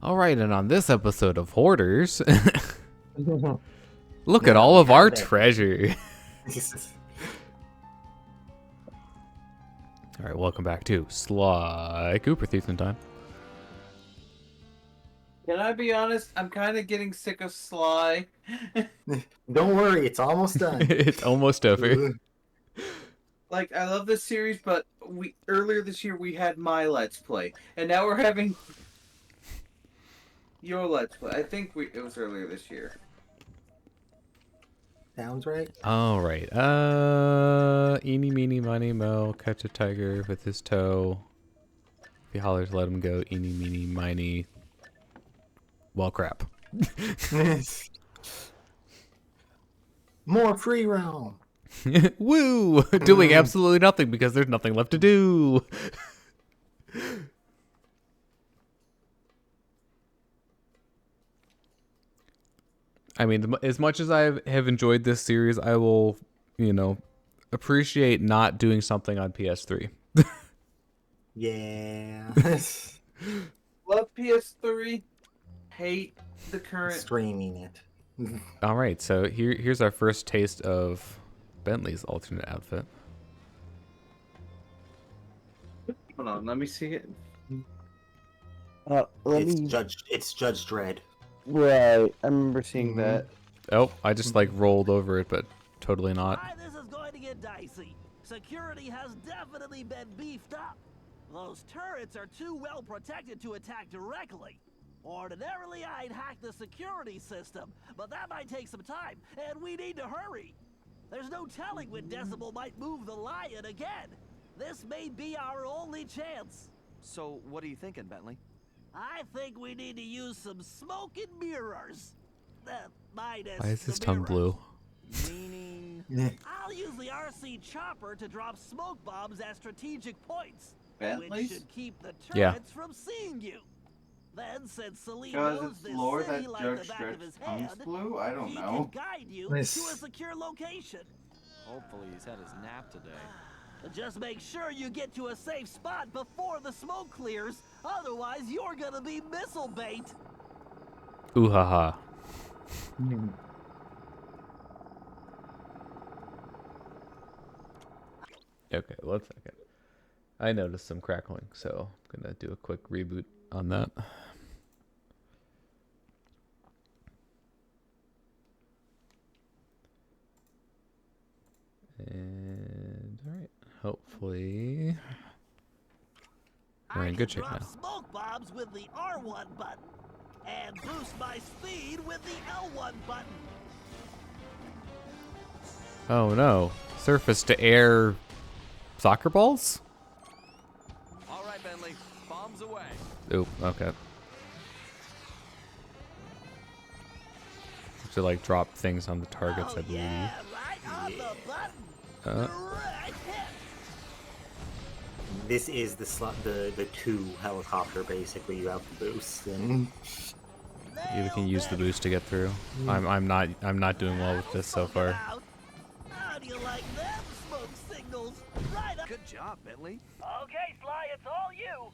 All right, and on this episode of Hoarders, look at Yeah, all of we our have that. treasure. All right, welcome back to Sly Cooper Thieves in Time. Can I be honest? I'm kind of getting sick of Sly. Don't worry, it's almost done. It's almost over. Like, I love this series, but earlier this year we had my Let's Play, and now we're having your Let's Play. I think it was earlier this year. Sounds right. All right. Eeny, meeny, miny, mo. Catch a tiger with his toe. If he hollers, let him go. Eeny, meeny, miny. Well, crap. More free roam. Woo! Doing absolutely nothing because there's nothing left to do. I mean, as much as I have enjoyed this series, I will, appreciate not doing something on PS3. Yeah. Love PS3. Hate the current. Streaming it. All right, so here's our first taste of Bentley's alternate outfit. Hold on, let me see it. It's Judge Dredd. Right, I remember seeing that. Oh, I just rolled over it, but totally not. Hi, this is going to get dicey. Security has definitely been beefed up. Those turrets are too well protected to attack directly. Ordinarily, I'd hack the security system, but that might take some time, and we need to hurry. There's no telling when Decibel might move the lion again. This may be our only chance. So, what are you thinking, Bentley? I think we need to use some smoke and mirrors. Minus Why is the his tongue mirrors. blue? Meaning... I'll use the RC chopper to drop smoke bombs at strategic points, Bentley's? which should keep the Yeah. turrets from seeing you. Then, since Salim Because knows it's this lore city that like Judge the back of his Dredd's tongue's hand, blue? I don't he know. can guide you Nice. to a secure location. Hopefully he's had his nap today. Just make sure you get to a safe spot before the smoke clears, otherwise you're gonna be missile bait. Ooh ha ha. Okay, 1 second. I noticed some crackling, so I'm gonna do a quick reboot on that. And alright, hopefully we're in good shape I can now. drop smoke bombs with the R1 button and boost my speed with the L1 button. Oh no. Surface to air soccer balls? All right, Bentley, bombs away. Oop, okay. To drop things on the targets, Oh, I believe. yeah, right on the button. Right hit. This is the two helicopter basically. You have the boost and You can use the boost to get through. I'm not doing well with this so far. How do you like them smoke signals? Right up. Good job, Bentley. Okay, Sly, it's all you.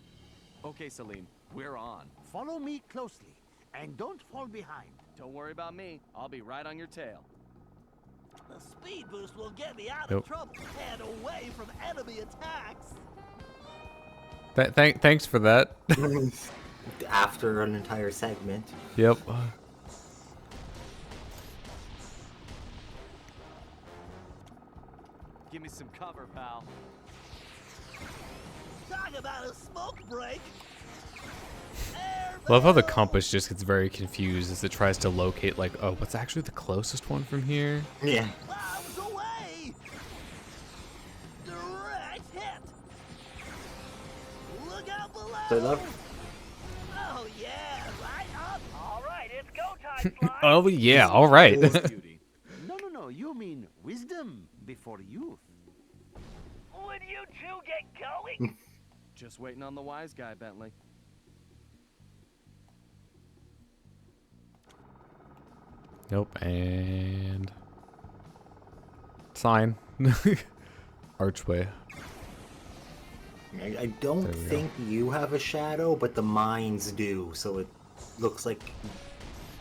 Okay, Salim, we're on. Follow me closely, and don't fall behind. Don't worry about me. I'll be right on your tail. The speed boost will get me out Nope. of trouble and away from enemy attacks. Thanks for that. after an entire segment. Yep. Give me some cover, pal. Talk about a smoke break. Love how the compass just gets very confused as it tries to locate oh, what's actually the closest one from here? Yeah. Bombs away. Direct hit. Look out below. So I love. Oh yeah, right up. All right, it's go time, Sly. Oh yeah, all right. Beauty. No, you mean wisdom before youth. Would you two get going? Just waiting on the wise guy, Bentley. Nope, and sign. Archway. I don't There we go. think you have a shadow, but the mines do, so it looks like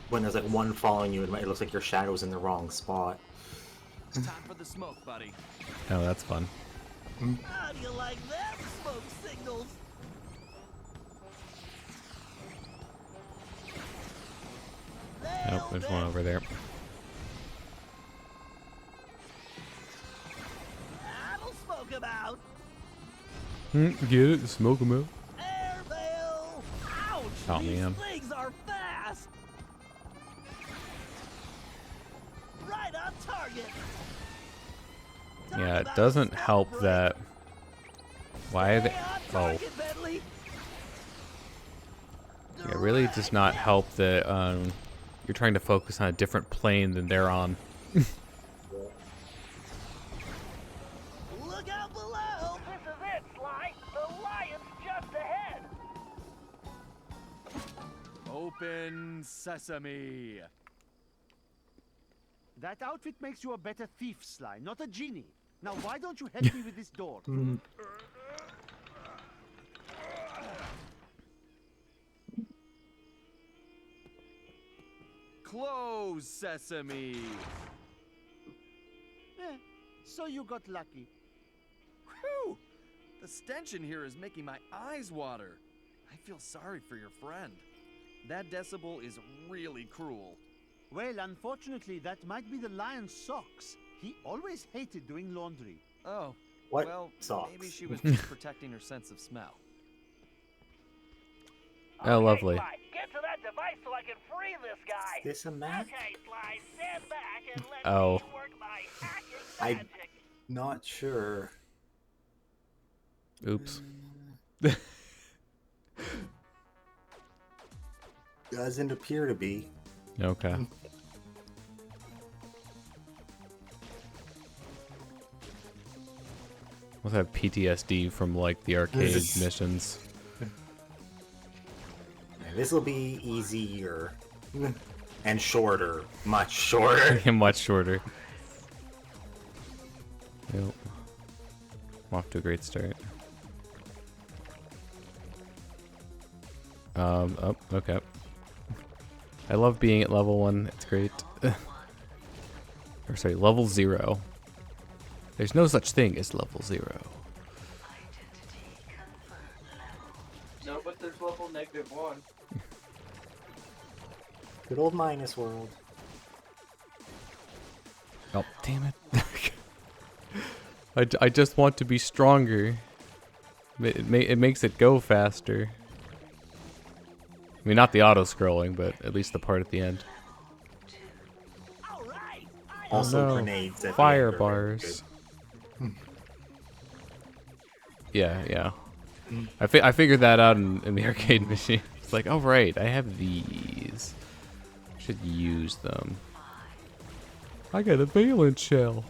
when there's like one following you, it looks like your shadow's in the wrong spot. It's time for the smoke, buddy. Oh, that's fun. How do you like them smoke signals? Nope, there's one over there. That'll smoke about. Get it? Smoke them out. Airmail! Ouch! Oh, These man. things are fast! Right on target! Talk Yeah, it about doesn't a help break. that. Why are they? Stay on Oh, target, Bentley. yeah, it really does not help that you're trying to focus on a different plane than they're on. Look out below! This is it, Sly! The lion's just ahead! Open sesame. That outfit makes you a better thief, Sly, not a genie. Now, why don't you help me with this door? Close sesame. So you got lucky. Whew! The stench in here is making my eyes water. I feel sorry for your friend. That Decibel is really cruel. Well, unfortunately, that might be the lion's socks. He always hated doing laundry. Oh, What well, socks? maybe she was just protecting her sense of smell. Oh, lovely. Sly, get to that device so I can free this guy! Is this a map? Okay, Sly, stand back and let Oh. me work my hacking I- magic! Not sure. Oops. Doesn't appear to be. Okay. Must have PTSD from like the arcade This- missions. This will be easier. And shorter. Much shorter. Much shorter. Yep. I'm off to a great start. Oh, okay. I love being at level 1. It's great. Or sorry, level 0. There's no such thing as level 0. No, but there's level -1. Good old minus world. Oh, damn it. I just want to be stronger. It makes it go faster. I mean, not the auto-scrolling, but at least the part at the end. All right! Also no. grenades at the Fire end are very bars. good. Yeah. I figured that out in the arcade machine. It's like, oh right, I have these. Should use them. I got a valence shell.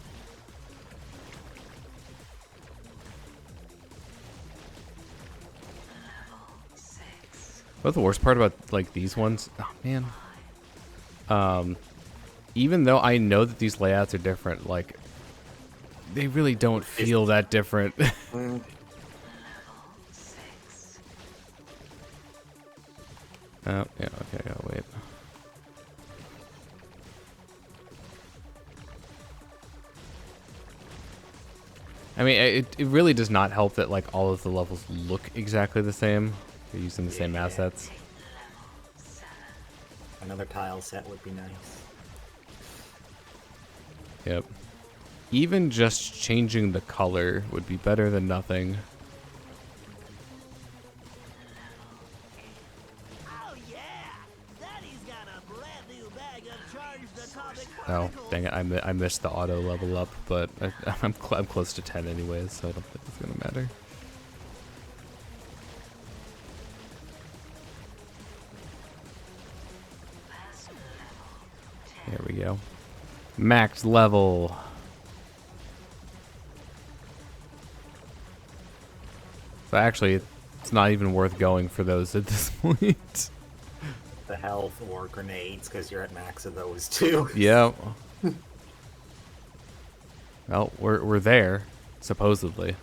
What's the worst part about like these ones? Oh man. Even though I know that these layouts are different, like they really don't feel that different. Mm, Oh, yeah, okay, I gotta wait. I mean, it really does not help that like all of the levels look exactly the same. They're using the same Yeah. assets. Another tile set would be nice. Yep. Even just changing the color would be better than nothing. Oh yeah! Daddy's got a brand new bag of charged atomic Oh, particles! dang it, I missed the auto level up, but I'm close to 10 anyways, so I don't think it's gonna matter. There we go. Max level. So actually, it's not even worth going for those at this point. The health or grenades, because you're at max of those too. Yeah. Well, we're there, supposedly.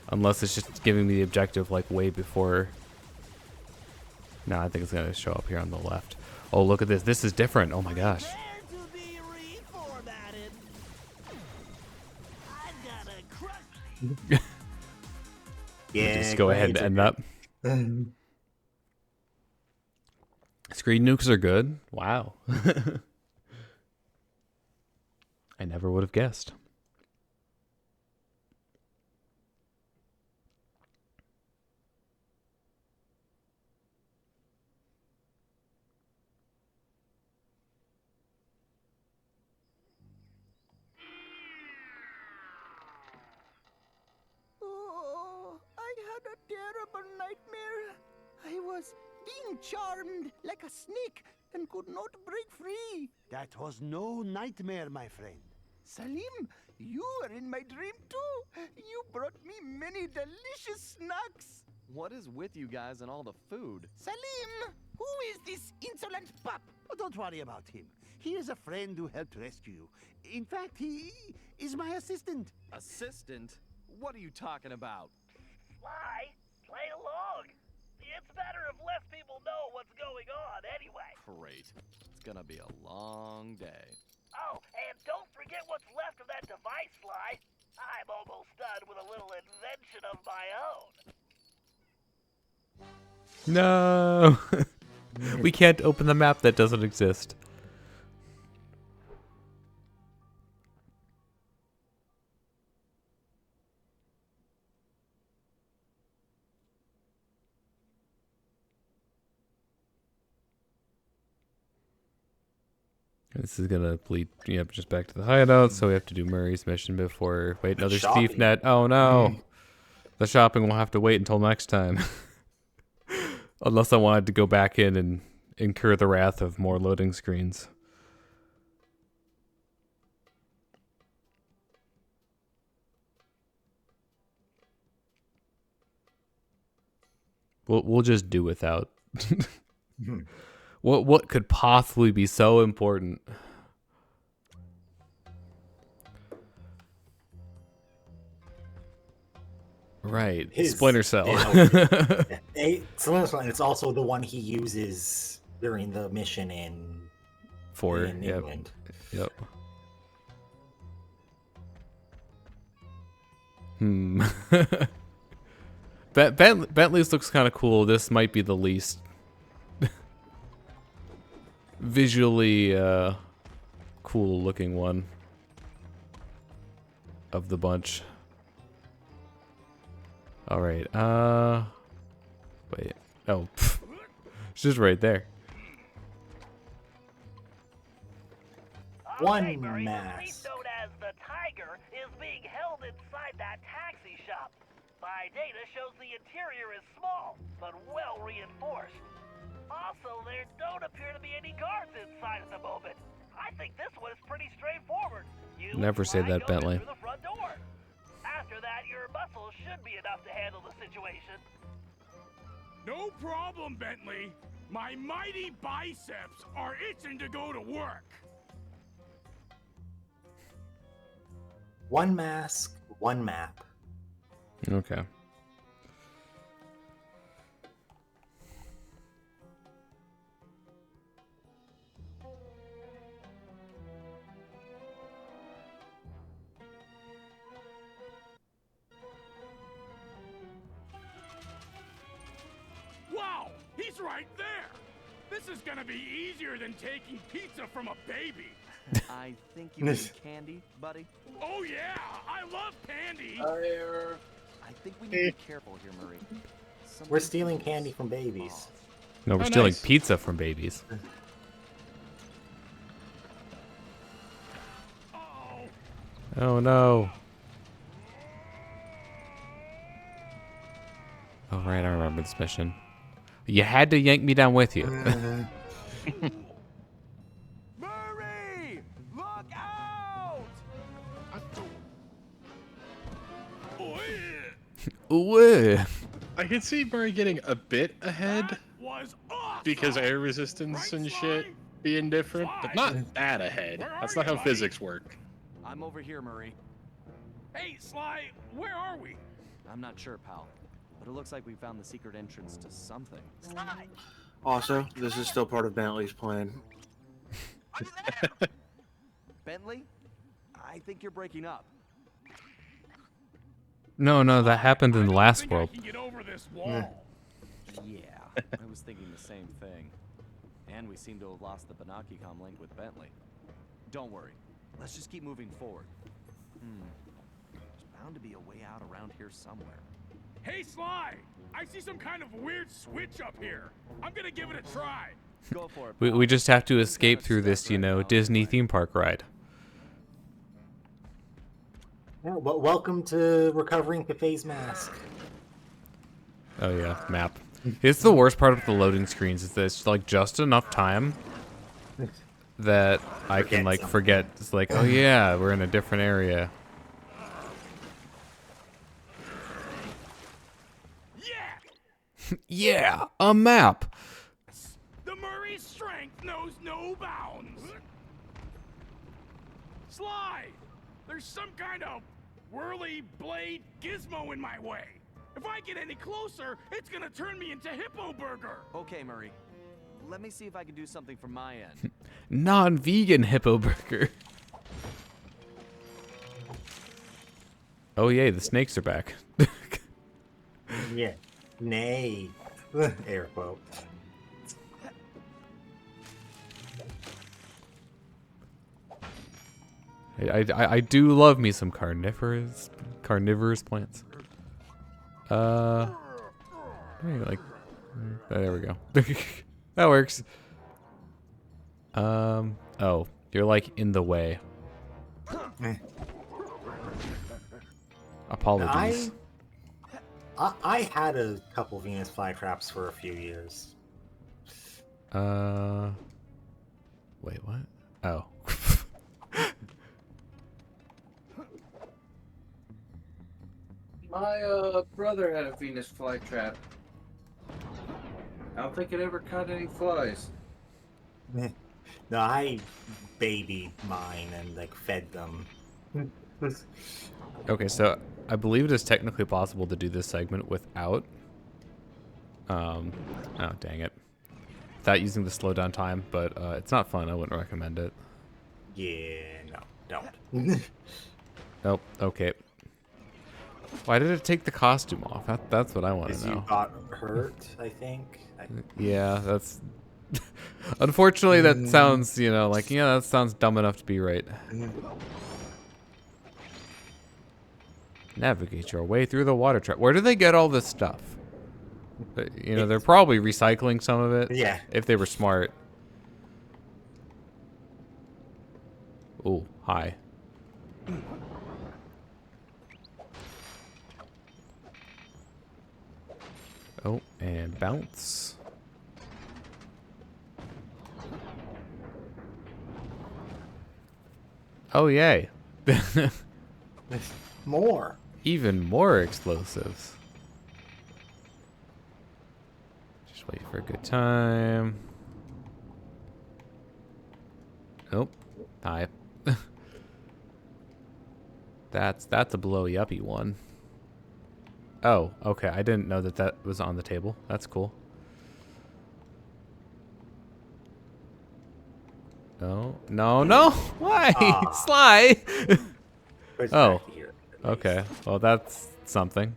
Unless it's just giving me the objective like way before No, I think it's gonna show up here on the left. Oh, look at this. This is different. Oh my gosh. Prepare to be reformatted. I've got a crush. Yeah. Just go ahead and end grades up. Screen nukes are good. Wow. I never would have guessed. Oh, I had a terrible nightmare. I was being charmed like a snake and could not break free. That was no nightmare, my friend. Salim, you were in my dream too. You brought me many delicious snacks. What is with you guys and all the food? Salim, who is this insolent pup? Oh, don't worry about him. He is a friend who helped rescue you. In fact, he is my assistant. Assistant? What are you talking about? Sly, play along. It's better if less people know what's going on anyway. Great. It's gonna be a long day. Oh, and don't forget what's left of that device, Sly. I'm almost done with a little invention of my own. No. We can't open the map that doesn't exist. This is gonna lead just back to the hideout, so we have to do Murray's mission before. Wait, no, there's thief net. Oh no, the shopping will have to wait until next time, unless I wanted to go back in and incur the wrath of more loading screens. We'll just do without. What could possibly be so important? Right, Splinter Cell. Splinter Cell, and it's also the one he uses during the mission in England. Yep. Bentley's looks kind of cool. This might be the least visually cool looking one of the bunch. All right. Wait. Oh, it's just right there. One Okay, Murray, the mask. thief known as the Tiger is being held inside that taxi shop. My data shows the interior is small, but well reinforced. Also, there don't appear to be any guards inside at the moment. I think this one is pretty straightforward. You Never say that, go in Bentley. through the front door. After that, your muscles should be enough to handle the situation. No problem, Bentley. My mighty biceps are itching to go to work. One mask, one map. Okay. Wow, he's right there. This is gonna be easier than taking pizza from a baby. I think you mean candy, buddy. Oh yeah, I love candy. I think we need to be careful here, Murray. We're stealing candy from babies. No, we're Oh, stealing nice. pizza from babies. Uh-oh. Oh no. Oh right, I remember this mission. You had to yank me down with you. Murray! Look out! Ooh. I can see Murray getting a bit ahead Was awesome. because air resistance and shit being different, but not that ahead. That's not how physics work. I'm over here, Murray. Hey, Sly, where are we? I'm not sure, pal, but it looks like we found the secret entrance to something. Sly, Also, this is still part of Bentley's plan. Bentley, I think you're breaking up. No, that happened in the last world. I can get over this wall. Yeah, I was thinking the same thing. And we seem to have lost the Banaki-Com link with Bentley. Don't worry. Let's just keep moving forward. There's bound to be a way out around here somewhere. Hey, Sly! I see some kind of weird switch up here. I'm gonna give it a try. Go for it. We just have to escape through this, you know, Disney theme park ride. Yeah, well, welcome to recovering Cafe's mask. Oh yeah, map. It's the worst part of the loading screens is that it's like just enough time that I can like forget. It's like, oh yeah, we're in a different area. Yeah! Yeah, a map. The Murray's strength knows no bounds. Sly! There's some kind of whirly blade gizmo in my way. If I get any closer, it's gonna turn me into Hippo Burger. Okay, Murray. Let me see if I can do something from my end. Non-vegan Hippo Burger. Oh yay, the snakes are back. Yeah. Nay. Air quote. I do love me some carnivorous plants. Like, there we go. That works. Oh, you're like in the way. Apologies. I had a couple Venus flytraps for a few years. Wait, what? Oh. My brother had a Venus flytrap. I don't think it ever caught any flies. No, I babied mine and like fed them. Okay, so I believe it is technically possible to do this segment without oh dang it. Without using the slowdown time, but it's not fun. I wouldn't recommend it. Yeah, no, don't. Nope, okay. Why did it take the costume off? That's what I want to know. You got hurt, I think. Yeah, that's... Unfortunately, that sounds, you know, like, yeah, that sounds dumb enough to be right. Navigate your way through the water trap. Where do they get all this stuff? You know, they're probably recycling some of it. Yeah. If they were smart. Ooh, hi. Oh, and bounce. Oh, yay. More. Even more explosives. Just wait for a good time. Nope. Hi. That's a blowy uppy one. Oh, okay. I didn't know that that was on the table. That's cool. No, no, no! Why? Sly! Oh, okay. Well, that's something.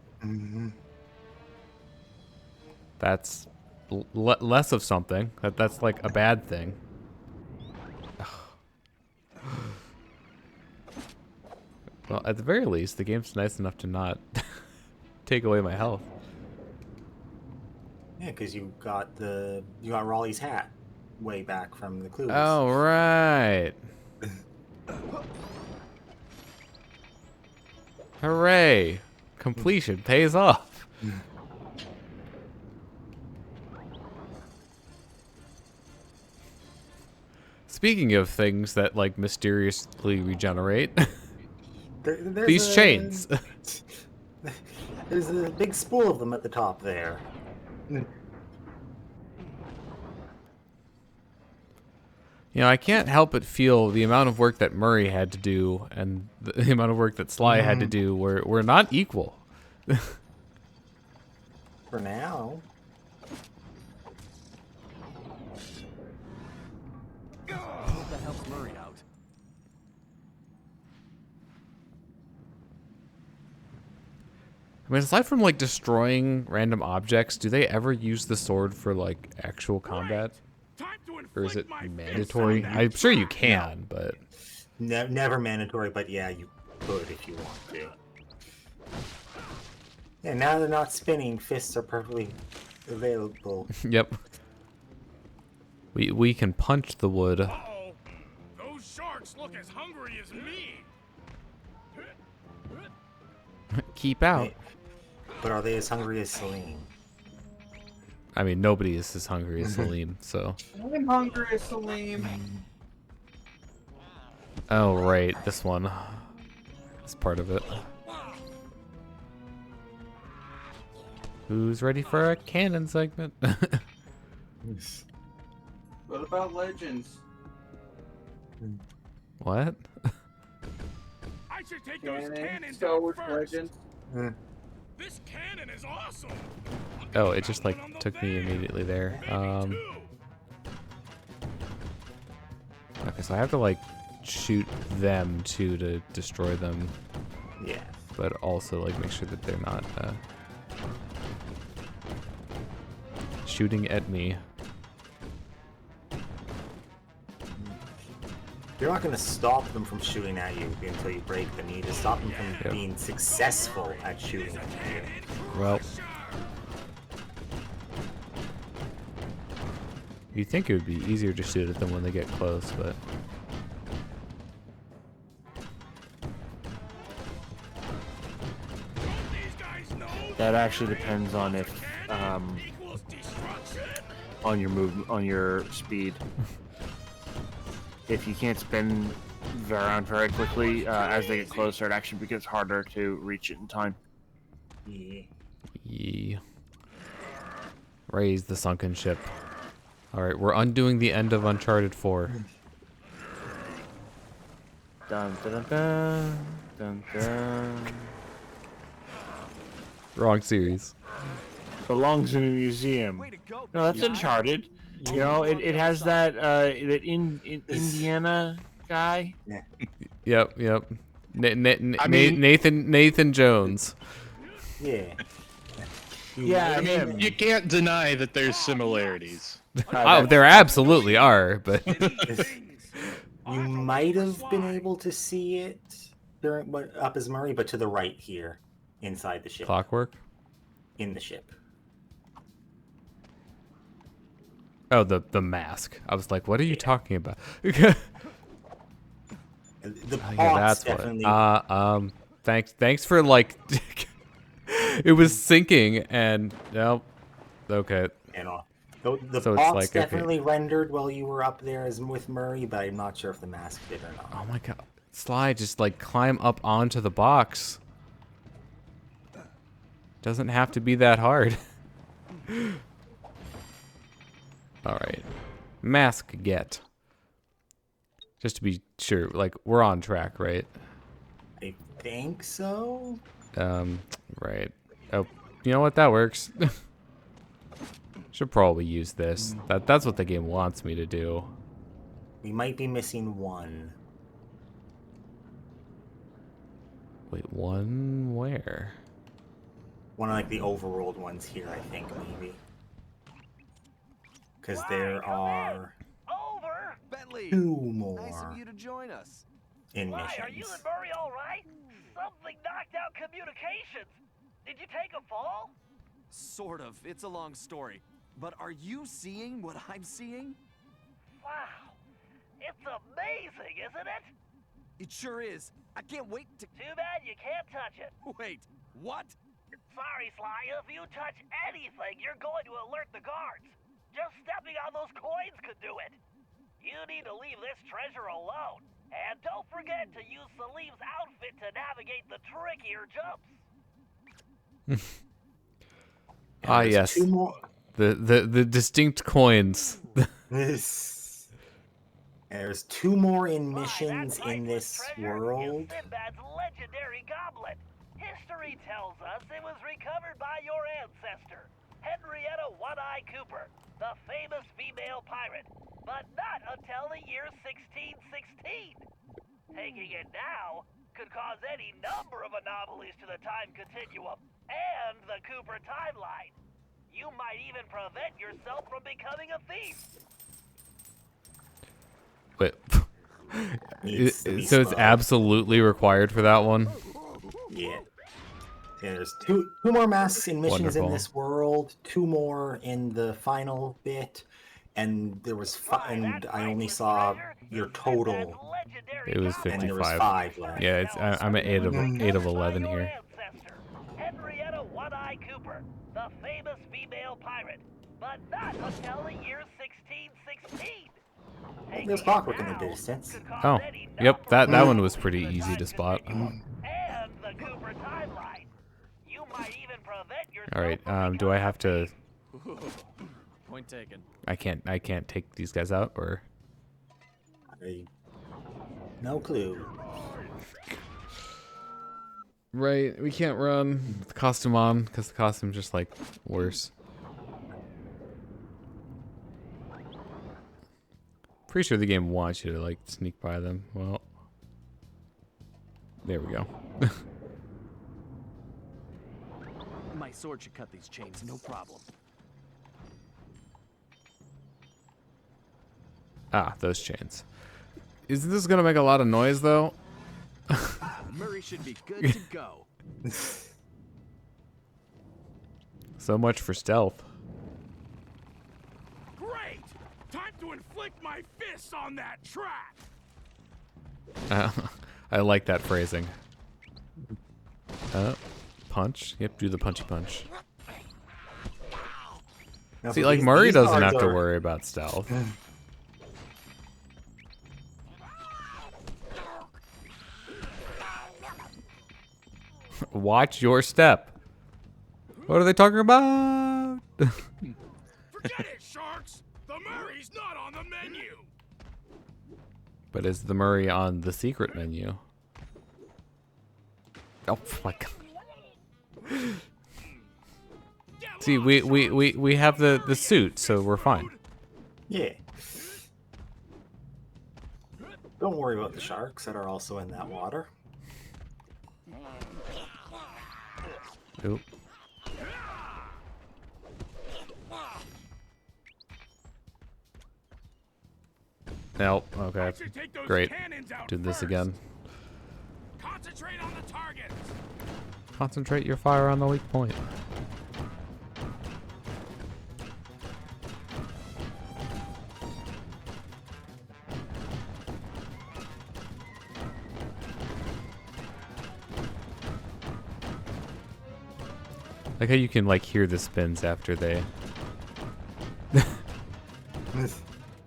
That's less of something. That's like a bad thing. Well, at the very least, the game's nice enough to not take away my health. Yeah, because you got Raleigh's hat way back from the clues. Oh, right. Hooray. Completion pays off. Speaking of things that, like, mysteriously regenerate, these chains. There's a big spool of them at the top there. You know, I can't help but feel the amount of work that Murray had to do and the amount of work that Sly had to do were not equal. For now. mean, aside from like destroying random objects, do they ever use the sword for like actual combat? Or is it mandatory? I'm sure you can, but Never mandatory, but yeah, you could if you want to. And now they're not spinning, fists are perfectly available. Yep. We can punch the wood. Uh-oh. Those sharks look as hungry as me. Keep out. But are they as hungry as Salim? I mean, nobody is as hungry as Salim, so. I'm hungry as Salim. Oh, right. This one. It's part of it. Who's ready for a cannon segment? What about Legends? What? I should take those cannons Star out Wars first. Legends. This cannon is awesome. Oh, it just like took me immediately there. Okay, so I have to like shoot them too to destroy them. Yeah. But also like make sure that they're not shooting at me. You're not going to stop them from shooting at you until you break them. You need to stop them from being successful at shooting at you. Well, you'd think it would be easier to shoot at them when they get close, but That actually depends on if on your movement, on your speed. If you can't spin around very quickly, as they get closer, it actually becomes harder to reach it in time. yeah. Raise the sunken ship. Alright, we're undoing the end of Uncharted 4. Dun dun dun dun dun dun. Wrong series. Belongs in a museum. No, that's Uncharted. You know, it has that Indiana guy. Yep. Nathan Jones. Yeah. Yeah, I mean, you can't deny that there's similarities. Oh, there absolutely are, but You might have been able to see it during up as Murray, but to the right here, inside the ship. Clockwork? In the ship. Oh, the mask. I was like, what are you talking about? The yeah, that's definitely... what. Thanks for like. It was sinking and no. Okay. You know, the So it's box like, okay. definitely rendered while you were up there as with Murray, but I'm not sure if the mask did or not. Oh my god. Sly, just like climb up onto the box. Doesn't have to be that hard. Alright. Mask get. Just to be sure, like, we're on track, right? I think so. Right. Oh, you know what? That works. Should probably use this. That's what the game wants me to do. We might be missing one. Wait, one where? One of like the overworld ones here, I think, maybe. Because there are Bentley, 2 more nice of you to join us. in Why, missions. are you and Murray all right? Something knocked out communications. Did you take a fall? Sort of. It's a long story. But are you seeing what I'm seeing? Wow. It's amazing, isn't it? It sure is. I can't wait to... Too bad you can't touch it. Wait, what? Sorry, Sly. If you touch anything, you're going to alert the guards. Just stepping on those coins could do it. You need to leave this treasure alone. And don't forget to use Salim's outfit to navigate the trickier jumps. Ah, yes. 2 more. The distinct coins. There's 2 more in Why, missions that in this treasure world. is Sinbad's legendary goblet. History tells us it was recovered by your ancestor, Henrietta One-Eye Cooper, the famous female pirate, but not until the year 1616. Taking it now could cause any number of anomalies to the time continuum, and the Cooper timeline. You might even prevent yourself from becoming a thief. Wait. Needs to be So it's spun. absolutely required for that one? Yeah. There's two more masks and missions Wonderful. in this world, 2 more in the final bit, and there was and I only saw your total. It was And there was 55. 5 left. Yeah, it's, I'm at 8 of 11 here. Henrietta One-Eye Cooper, the famous female pirate, but not until the year 1616. There's clockwork in the distance. Oh, yep, that one was pretty easy to spot. And the Cooper timeline. You might even prevent yourself All right, from do I have to? Point taken. I can't take these guys out, or? No clue. Right, we can't run with the costume on because the costume's just like worse. Pretty sure the game wants you to like sneak by them. Well, there we go. My sword should cut these chains, no problem. Ah, those chains. Isn't this gonna make a lot of noise though? Murray should be good to go. So much for stealth. Great! Time to inflict my fists on that trap! I like that phrasing. Punch. Yep, do the punchy punch. Now, See, so like these- Murray these doesn't guards have to are- worry about stealth. Watch your step. What are they talking about? Forget it, sharks! The Murray's not on the menu! But is the Murray on the secret menu? Oh my god. See, we have the suit, so we're fine. Yeah. Don't worry about the sharks that are also in that water. Oop. Nope. Okay. Great. Do this again. Concentrate on the target! Concentrate your fire on the weak point. Like how you can like hear the spins after they.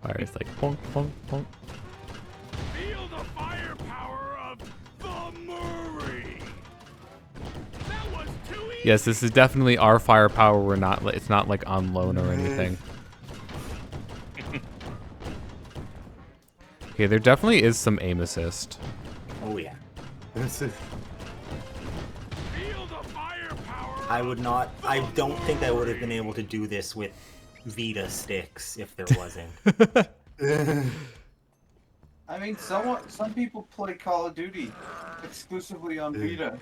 Fire is like bonk bonk bonk. Feel the firepower of the Murray! That was too easy! Yes, this is definitely our firepower. We're not. It's not like on loan or anything. Okay, there definitely is some aim assist. Oh yeah. Feel the firepower! I would not. I don't think I would have been able to do this with Vita sticks if there wasn't. I mean, some people play Call of Duty exclusively on Vita.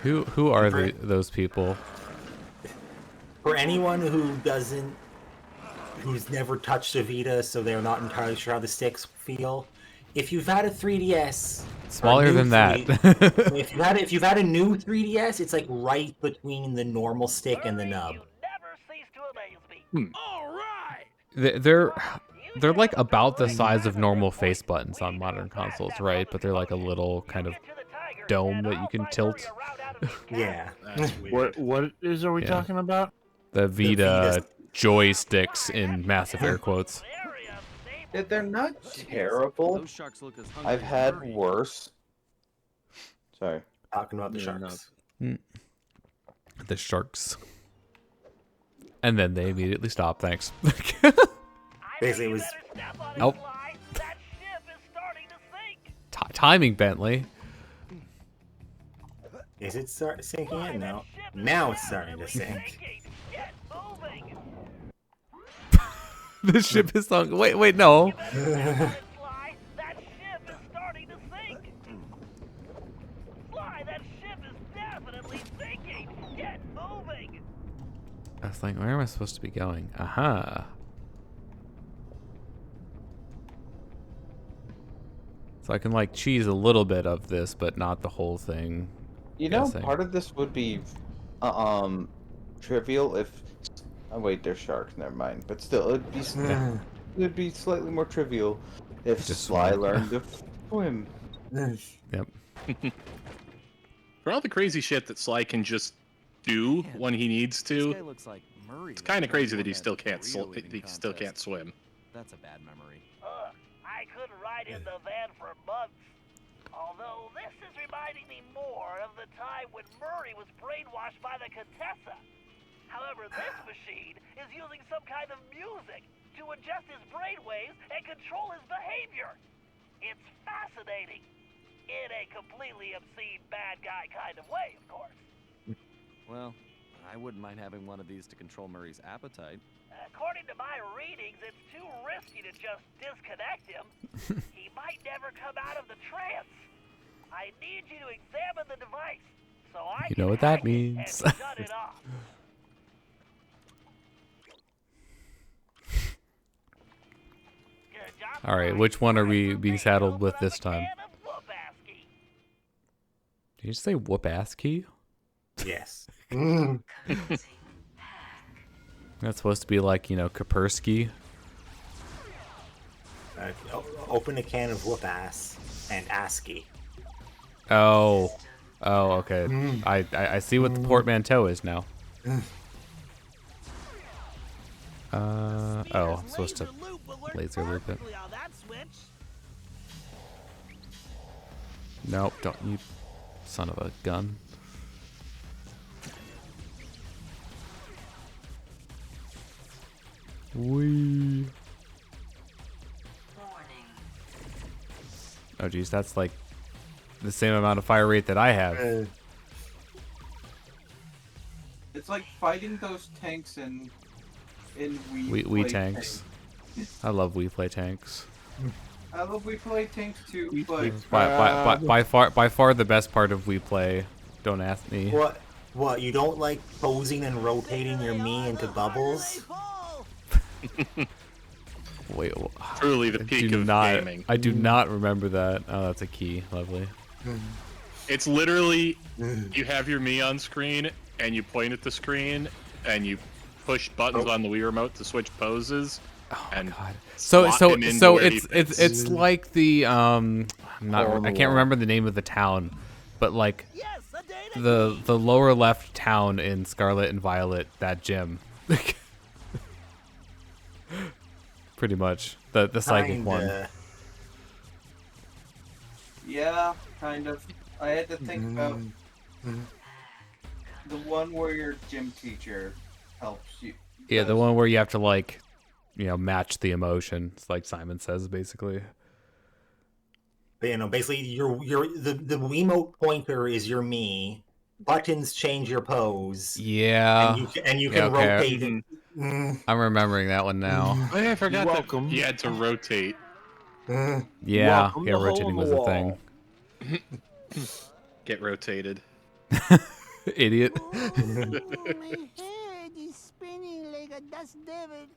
Who are those people? For anyone who doesn't, who's never touched a Vita, so they're not entirely sure how the sticks feel. If you've had a 3DS, Smaller or new than that. if you've had a new 3DS, it's like right between the normal stick and the nub. They're like about the size of normal face buttons on modern consoles, right? But they're like a little kind of dome that you can tilt. Yeah. What are we talking about? The Vita joysticks in massive air quotes. They're not terrible. Those sharks look as hungry I've as had Murray. worse. Sorry. Talking about the sharks. The sharks. And then they immediately stop. Thanks. Basically, it was. Oh. Timing, Bentley. Is it sinking in now? Now it's starting to sink. The ship is sunk. Wait, no. I was like, where am I supposed to be going? Aha. So I can like cheese a little bit of this, but not the whole thing. You know, Guessing. part of this would be trivial if. Oh wait, there's sharks. Never mind. But still, it'd be slightly more trivial if Just Sly swim. learned to swim. Yep. For all the crazy shit that Sly can just do when he needs This to, guy looks like Murray. it's kind of crazy that he won still can't Rio eating still can't contest. swim. That's a bad memory. I couldn't ride in the van for months. Although this is reminding me more of the time when Murray was brainwashed by the Contessa. However, this machine is using some kind of music to adjust his brainwaves and control his behavior. It's fascinating. In a completely obscene bad guy kind of way, of course. Well, I wouldn't mind having one of these to control Murray's appetite. According to my readings, it's too risky to just disconnect him. He might never come out of the trance. I need you to examine the device so I You can know what that hack it and means. shut it off. Good job, All right, Mike. which one are we Time for being me to saddled open with up this a time? can of whoop-ass-key. Did you say whoop ass key? Yes. That's supposed to be like, you know, Kaspersky. Open a can of whoop ass and ASCII. Oh. Oh, okay. I see what the portmanteau is now. Oh, I'm supposed to laser loop it. On that switch. Nope, don't you son of a gun. Wee. Oh geez, that's like the same amount of fire rate that I have. It's like fighting those tanks in We Play tanks. I love We Play Tanks. I love We Play tanks too, but By far the best part of We Play. Don't ask me. What? What? You don't like posing and rotating your me into bubbles? Wait, Truly the peak of gaming. I do not remember that. Oh, that's a key. Lovely. It's literally you have your me on screen and you point at the screen and you push buttons on the Wii remote to switch poses. Oh and God. So slot him into where he fits. it's like the I can't remember the name of the town, but like the lower left town in Scarlet and Violet, that gym. Pretty much the psychic one. yeah, kind of. I had to think about the one where your gym teacher helps you. Yeah, the one where you have to like, you know, match the emotions, like Simon says, basically. You know, basically, the Wiimote pointer is your me. Buttons change your pose. Yeah. And you can rotate it. I'm remembering that one now. Oh, yeah, I forgot that you had to rotate. Yeah, rotating was a thing. Get rotated. Idiot. Oh, my head is spinning like a dust devil.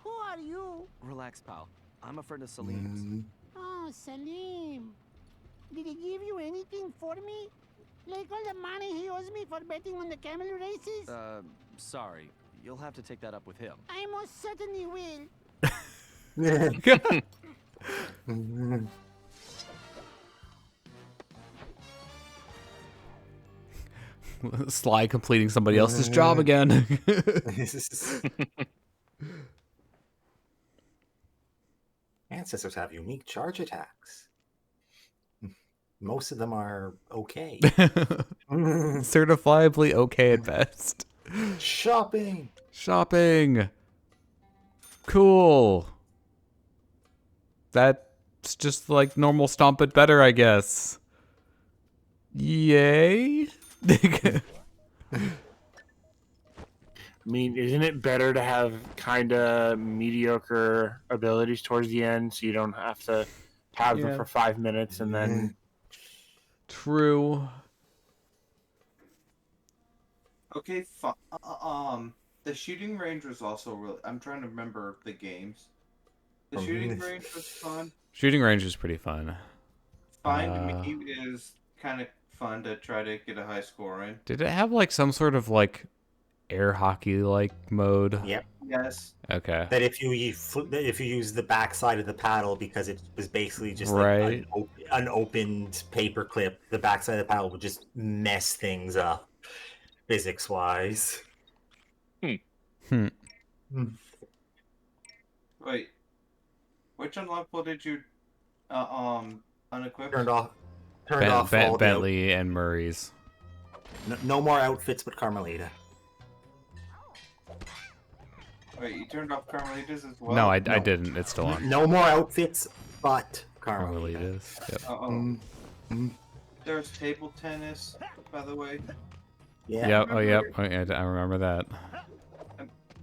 Who are you? Relax, pal. I'm a friend of Salim's. Oh, Salim. Did he give you anything for me? Like all the money he owes me for betting on the camel races? Sorry. You'll have to take that up with him. I most certainly will. Sly completing somebody else's job again. Ancestors have unique charge attacks. Most of them are okay. Certifiably okay at best. Shopping. Cool. That's just like normal Stomp It better, I guess. Yay. I mean, isn't it better to have kind of mediocre abilities towards the end so you don't have to have them for 5 minutes and then... True. Okay, The shooting range was also really. I'm trying to remember the games. The shooting range was fun. Shooting range is pretty fun. Fine to me is kind of fun to try to get a high score in. Did it have like some sort of like air hockey like mode? Yep. Yes. Okay. That if you use the backside of the paddle, because it was basically just Right. like an unopened paper clip, the backside of the paddle would just mess things up, physics wise. Wait. Which unlockable did you unequip? Turned off all the Bentley and Murray's. no more outfits but Carmelita. Wait, you turned off Carmelita's as well? No, I didn't. It's still on. No more outfits but Carmelita. Carmelita's. Yep. There's table tennis, by the way. Yeah. Yep. Oh, yep. I remember that.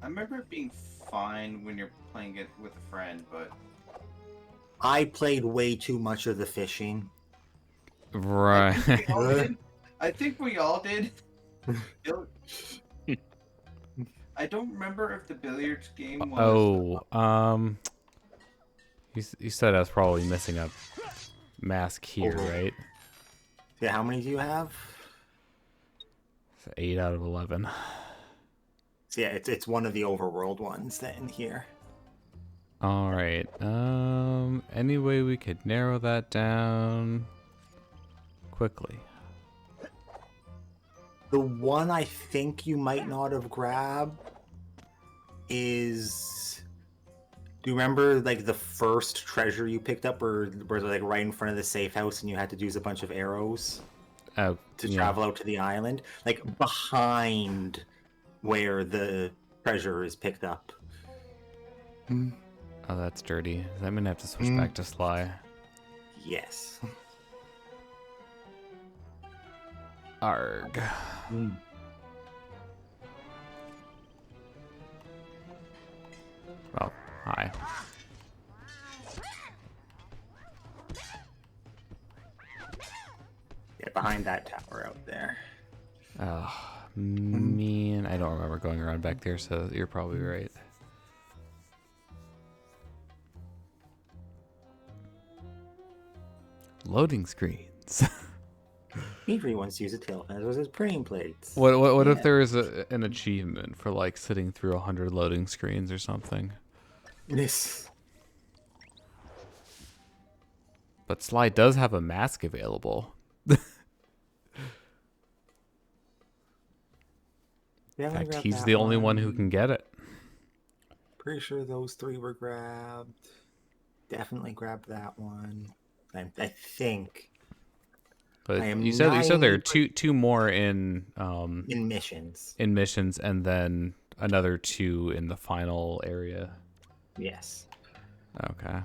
I remember it being fine when you're playing it with a friend, but I played way too much of the fishing. Right. I think we all did. I don't remember if the billiards game was. You said I was probably missing a mask here, right? Yeah, how many do you have? It's 8 out of 11. So yeah, it's one of the overworld ones then here. All right. Any way we could narrow that down quickly? The one I think you might not have grabbed is... Do you remember like the first treasure you picked up where it was like right in front of the safe house and you had to use a bunch of arrows to travel out to the island? Like behind where the treasure is picked up. Oh, that's dirty. Does that mean I have to switch back to Sly? Yes. Arg. Well, hi. Yeah, behind that tower out there. Oh, man. I don't remember going around back there, so you're probably right. Loading screens. Everyone's used a tail feathers as praying plates. What if there is an achievement for like sitting through 100 loading screens or something? Yes. But Sly does have a mask available. In fact, he's the only one who can get it. Pretty sure those 3 were grabbed. Definitely grabbed that one. I think. But you said there are two more in missions. In missions, and then another 2 in the final area. Yes. Okay.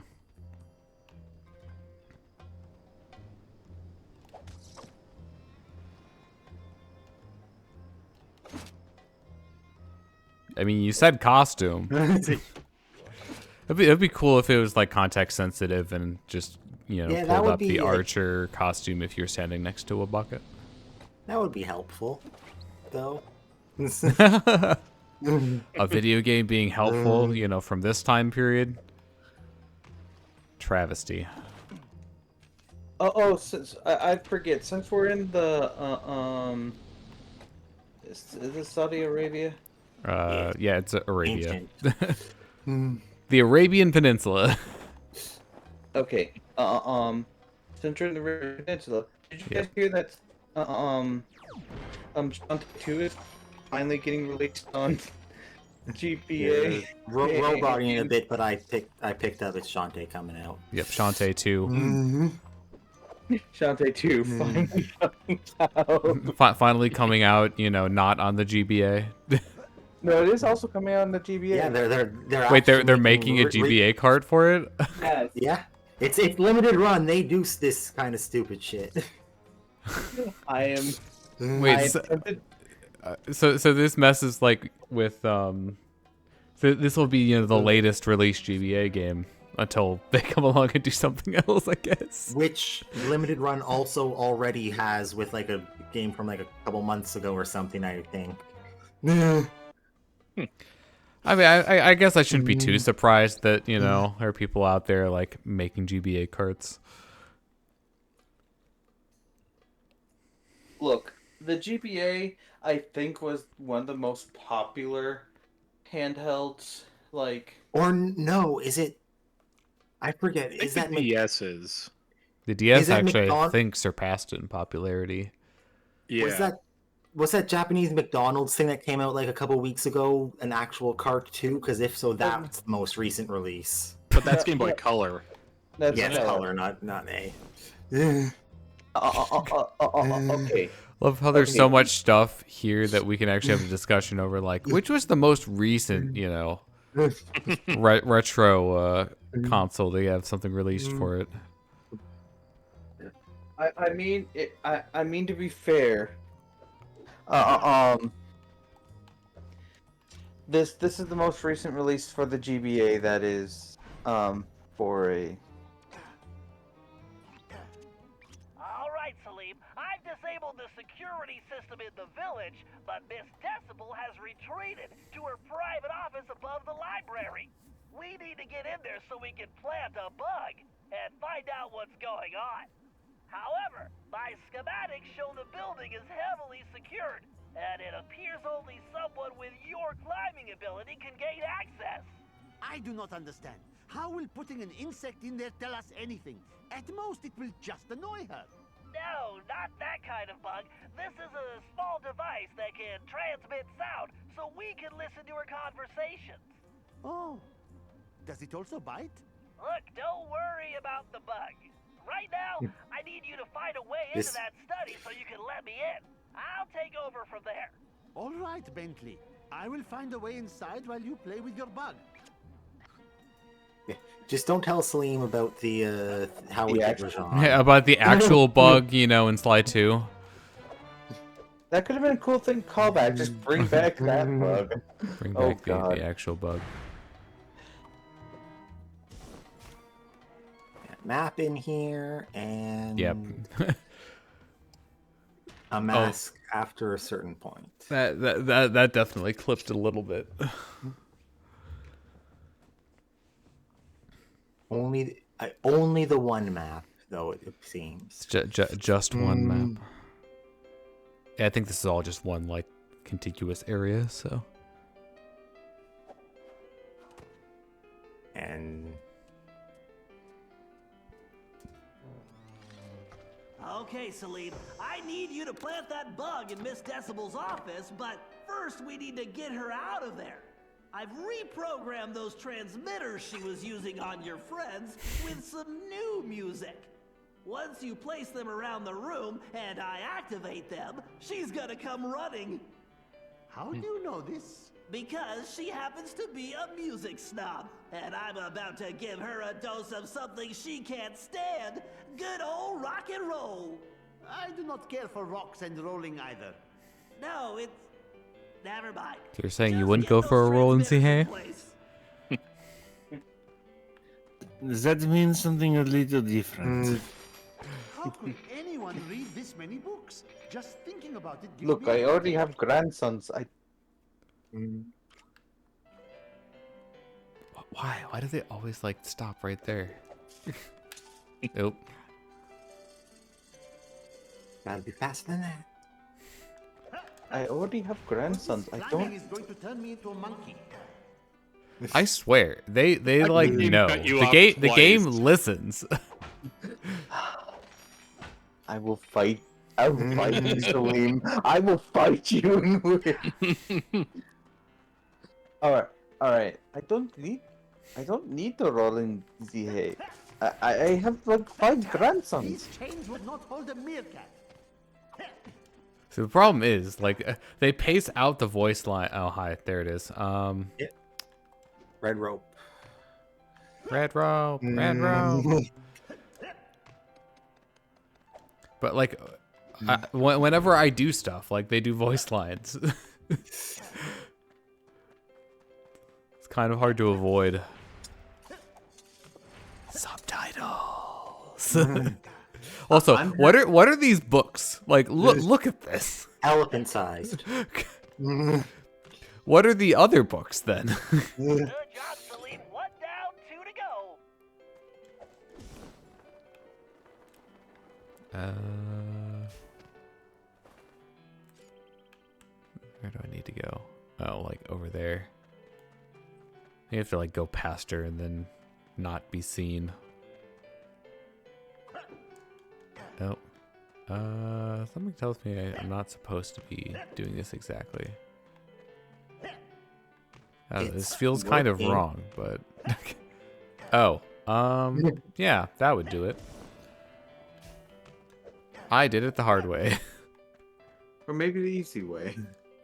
I mean, you said costume. It'd be cool if it was like context sensitive and just pulled up the archer costume if you're standing next to a bucket. That would be helpful, though. A video game being helpful, from this time period. Travesty. Since I forget, since we're in the is this Saudi Arabia? Yeah, it's Arabia. The Arabian Peninsula. Okay. Since we're in the Arabian Peninsula, did you guys hear that? Shantae 2 is finally getting released on GBA. Roboting a bit, but I picked up it's Shantae coming out. Yep, Shantae 2. Mm-hmm. Shantae 2 finally coming out. Finally coming out, not on the GBA. No, it is also coming out on the GBA. Yeah, they're wait, they're making a GBA card for it? Yes. Yeah. It's limited run. They do this kind of stupid shit. I am. Wait, so this messes like with So this will be the latest released GBA game until they come along and do something else, I guess. Which limited run also already has with like a game from like a couple months ago or something, I think. I mean, I guess I shouldn't be too surprised that, you know, there are people out there, like, making GBA carts. Look, the GBA, I think, was one of the most popular handhelds, like... Or no, is it... I forget. Is that... the DS is. The DS that actually, I think, surpassed it in popularity. Yeah. Was that Japanese McDonald's thing that came out like a couple weeks ago an actual cart too? Because if so, that's the most recent release. But that's Game Boy Color. That's Yeah, it's color, not A. Okay. Love how there's so much stuff here that we can actually have a discussion over, like, which was the most recent, you know, retro console. They have something released for it. I mean, to be fair, this is the most recent release for the GBA that is for a... Alright, Salim, I've disabled the security system in the village, but Miss Decibel has retreated to her private office above the library. We need to get in there so we can plant a bug and find out what's going on. However, my schematics show the building is heavily secured, and it appears only someone with your climbing ability can gain access. I do not understand. How will putting an insect in there tell us anything? At most, it will just annoy her. No, not that kind of bug. This is a small device that can transmit sound, so we can listen to her conversations. Oh. Does it also bite? Look, don't worry about the bug. Right now, I need you to find a way into that study so you can let me in. I'll take over from there. All right, Bentley. I will find a way inside while you play with your bug. Yeah. Just don't tell Salim about the how we get Rajan. Yeah, about the actual bug, you know, in Sly 2. That could have been a cool thing to call back. Just bring back that bug. Bring back the actual bug. Map in here and a mask after a certain point. That definitely clipped a little bit. Only the one map though, it seems. Just one map. Yeah, I think this is all just one like contiguous area, so. And okay, Salim, I need you to plant that bug in Miss Decibel's office, but first we need to get her out of there. I've reprogrammed those transmitters she was using on your friends with some new music. Once you place them around the room and I activate them, she's gonna come running. How do you know this? Because she happens to be a music snob, and I'm about to give her a dose of something she can't stand. Good old rock and roll. I do not care for rocks and rolling either. No, it's... Never mind. So you're saying you wouldn't go for a roll and see hey? That means something a little different. How could anyone read this many books? Just thinking about it gives Look, me I already have grandsons. Why? Why do they always like stop right there? Nope. Gotta be faster than that. I already have grandsons. I don't. is going to turn me into a monkey. I swear they like know the game listens. I will fight. I will fight you, Salim. I will fight you and win. All right. I don't need the rolling Z. I have like 5 grandsons. These chains would not hold a meerkat. So the problem is, like, they pace out the voice line. Oh, hi, there it is. Red rope. Red rope. Red rope. But like, whenever I do stuff, like they do voice lines. It's kind of hard to avoid. Subtitles. Also, what are these books? Like, look at this. Elephant sized. What are the other books then? Good job, Salim. 1 down, 2 to go. Where do I need to go? Oh, like over there. You have to like go past her and then not be seen. Oh. Something tells me I'm not supposed to be doing this exactly. This feels kind of wrong, but oh, yeah, that would do it. I did it the hard way. Or maybe the easy way.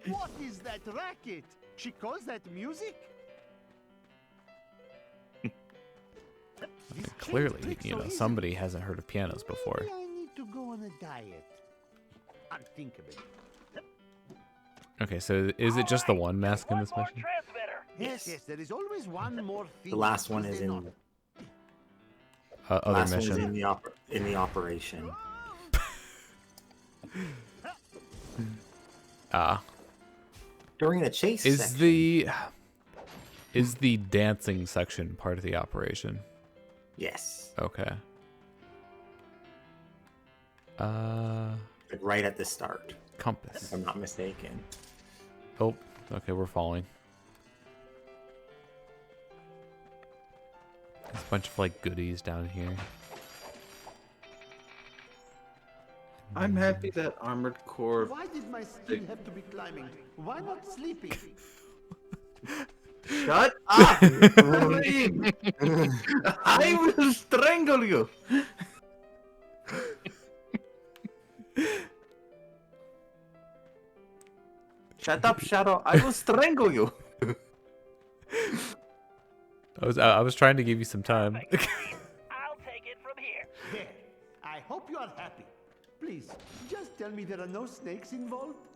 What is that racket? She calls that music? Clearly, you know, somebody hasn't heard of pianos before. Maybe I need to go on a diet. I'll think of it. Okay, so is it just the one mask in this mission? Yes, there is always one more thing. The last one is in. Other last mission. one is in the operation. During the chase section. Is the dancing section part of the operation? Yes. Okay. Like right at the start. Compass. If I'm not mistaken. Oh, okay, we're falling. There's a bunch of like goodies down here. I'm happy that Armored Core. Why did my skin have to be climbing? Why not sleeping? Shut up! I will strangle you! Shut up, Shadow! I will strangle you! I was trying to give you some time. I'll take it from here. There. I hope you are happy. Please, just tell me there are no snakes involved.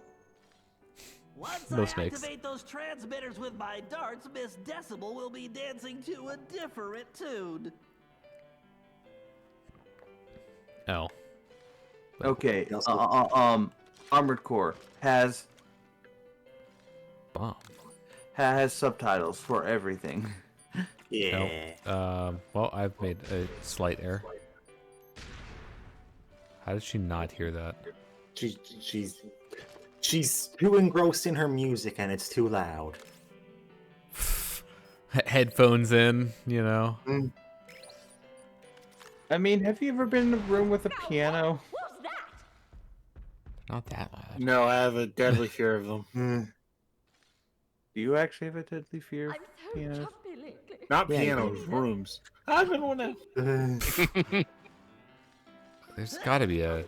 Once No I snakes. activate those transmitters with my darts, Miss Decibel will be dancing to a different tune. Oh. Okay, Armored Core has Bomb. subtitles for everything. Yeah. No. Well, I've made a slight error. How did she not hear that? She's too engrossed in her music and it's too loud. Headphones in, you know. I mean, have you ever been in a room with a piano? Not that loud. No, I have a deadly fear of them. Do you actually have a deadly fear of pianos? Not pianos, rooms. I've been one of. There's got to be a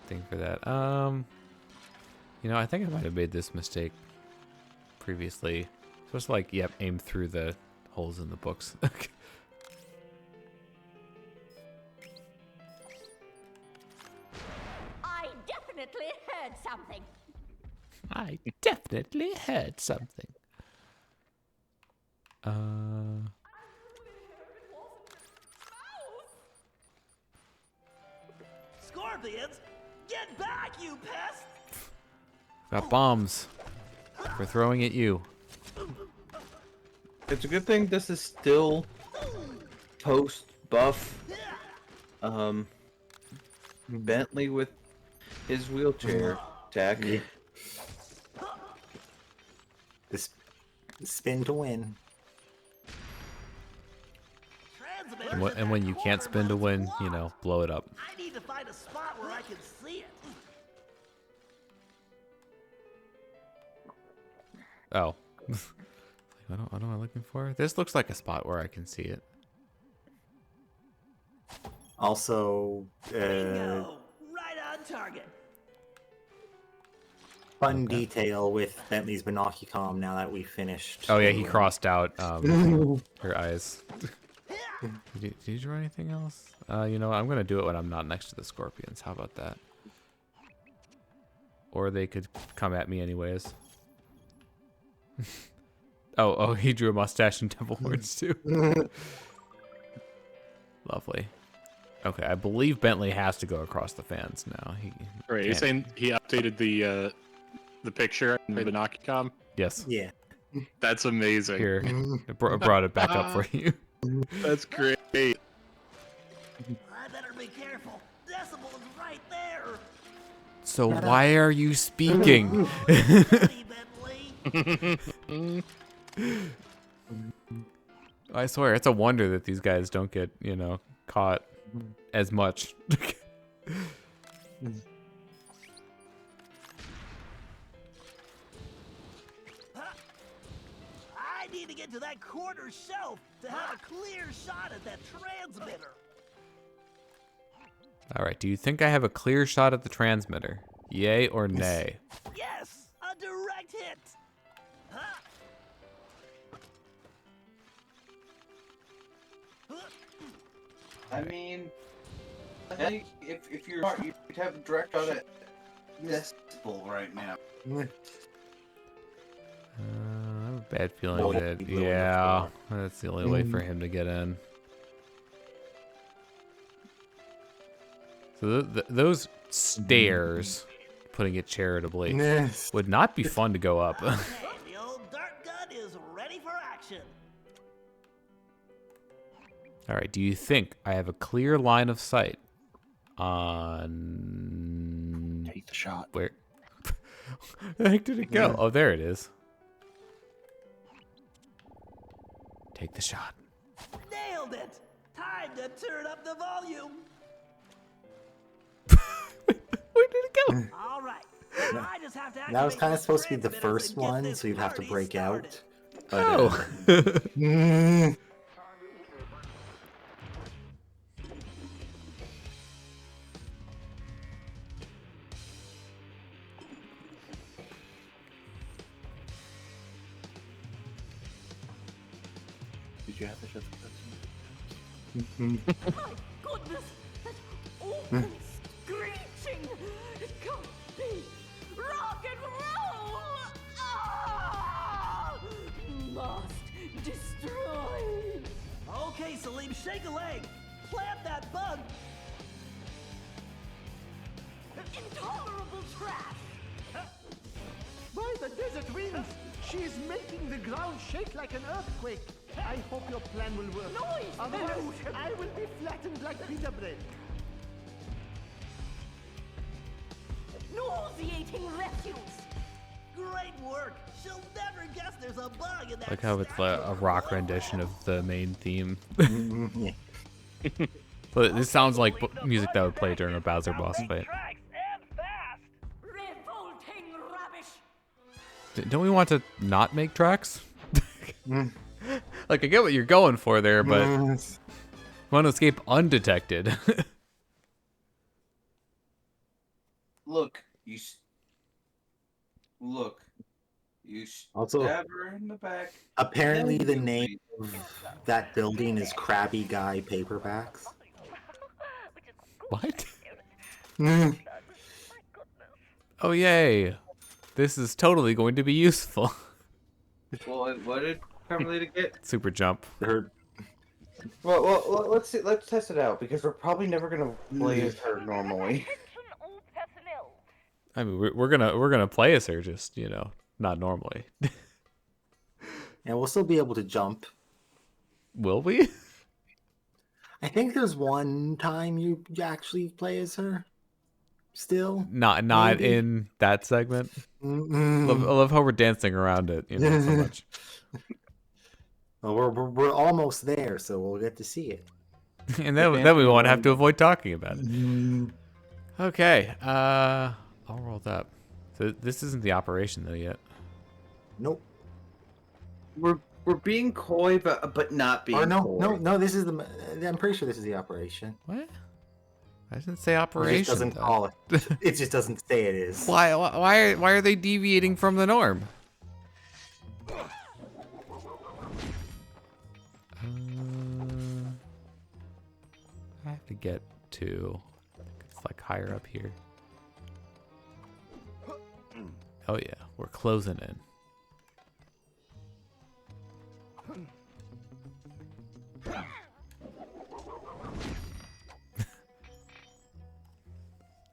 thing for that. You know, I think I might have made this mistake previously. Supposed to like, yep, aim through the holes in the books. I definitely heard something. I definitely heard something. Scorpions, get back, you pest! Got bombs. We're throwing at you. It's a good thing this is still post-buff. Bentley with his wheelchair tech. Yeah. This spin to win. And when you can't spin to win, you know, blow it up. I need to find a spot where I can see it. Oh. What am I looking for? This looks like a spot where I can see it. Also, Bingo! Right on target. fun detail with Bentley's Binocucom now that we finished. Oh yeah, he crossed out her eyes. Did you draw anything else? You know, I'm gonna do it when I'm not next to the scorpions. How about that? Or they could come at me anyways. Oh, he drew a mustache and devil horns too. Lovely. Okay, I believe Bentley has to go across the fans now. Right, you're saying he updated the picture in the Binocucom? Yes. Yeah. That's amazing. Here, I brought it back up for you. That's great. I better be careful. Decibel is right there. So why are you speaking? I swear, it's a wonder that these guys don't get, caught as much. I need to get to that corner shelf to have a clear shot at that transmitter. All right, do you think I have a clear shot at the transmitter? Yay or nay? Yes, a direct hit. I mean, if you're smart, you'd have a direct shot at Decibel right now. I have a bad feeling that, yeah, that's the only way for him to get in. So those stairs, putting it charitably, would not be fun to go up. Okay, the old dart gun is ready for action. All right, do you think I have a clear line of sight on... Take the shot. Where the heck did it go? Oh, there it is. Take the shot. Nailed it. Time to turn up the volume. Where did it go? All right. I just have to That was kind of supposed to be the transmitters first and get one, this so you'd have to party break started. out. Oh. Did you have to shut the My goodness, that awful screeching! It can't be! Rock and roll! Ah! Must destroy! Okay, Salim, shake a leg. Plant that bug. Intolerable trash! By the desert winds, she is making the ground shake like an earthquake. I hope your plan will work. Noise! Otherwise, I will be flattened like pita bread. Nauseating refuse! Great work. She'll never guess there's a bug in that. Like how it's a rock rendition of the main theme. But this sounds like music that would play during a Bowser boss fight. Revolting rubbish! Don't we want to not make tracks? Like, I get what you're going for there, but want to escape undetected. Look, you Also, stab her in the back. apparently the name of that building is Krabby Guy Paperbacks. What? Oh, yay. This is totally going to be useful. Well, what did Carmelita get? Super jump. Well, let's see, let's test it out because we're probably never gonna play as her normally. I mean, we're gonna play as her, just not normally. And we'll still be able to jump. Will we? I think there's one time you actually play as her. Still, Not maybe? in that segment. I love how we're dancing around it, so much. Well, we're almost there, so we'll get to see it. And then we won't have to avoid talking about it. Okay, all rolled up. So this isn't the operation though yet. Nope. We're being coy, but not being Or no, coy. no. This is the. I'm pretty sure this is the operation. What? I didn't say It operation. just doesn't though. call it. It just doesn't say it is. Why are they deviating from the norm? I have to get to. It's like higher up here. Oh yeah, we're closing in.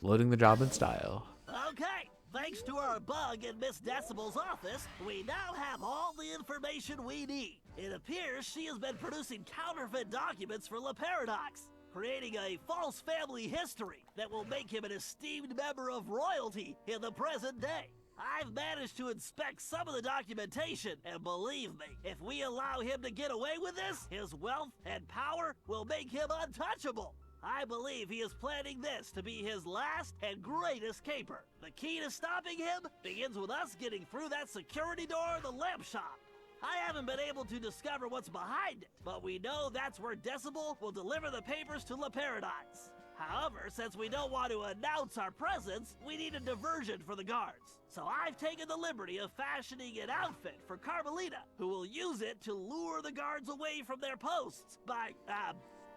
Loading the job in style. Okay, thank Thanks to our bug in Miss Decibel's office, we now have all the information we need. It appears she has been producing counterfeit documents for La Paradox, creating a false family history that will make him an esteemed member of royalty in the present day. I've managed to inspect some of the documentation, and believe me, if we allow him to get away with this, his wealth and power will make him untouchable. I believe he is planning this to be his last and greatest caper. The key to stopping him begins with us getting through that security door of the lamp shop. I haven't been able to discover what's behind it, but we know that's where Decibel will deliver the papers to La Paradise. However, since we don't want to announce our presence, we need a diversion for the guards. So I've taken the liberty of fashioning an outfit for Carmelita, who will use it to lure the guards away from their posts by,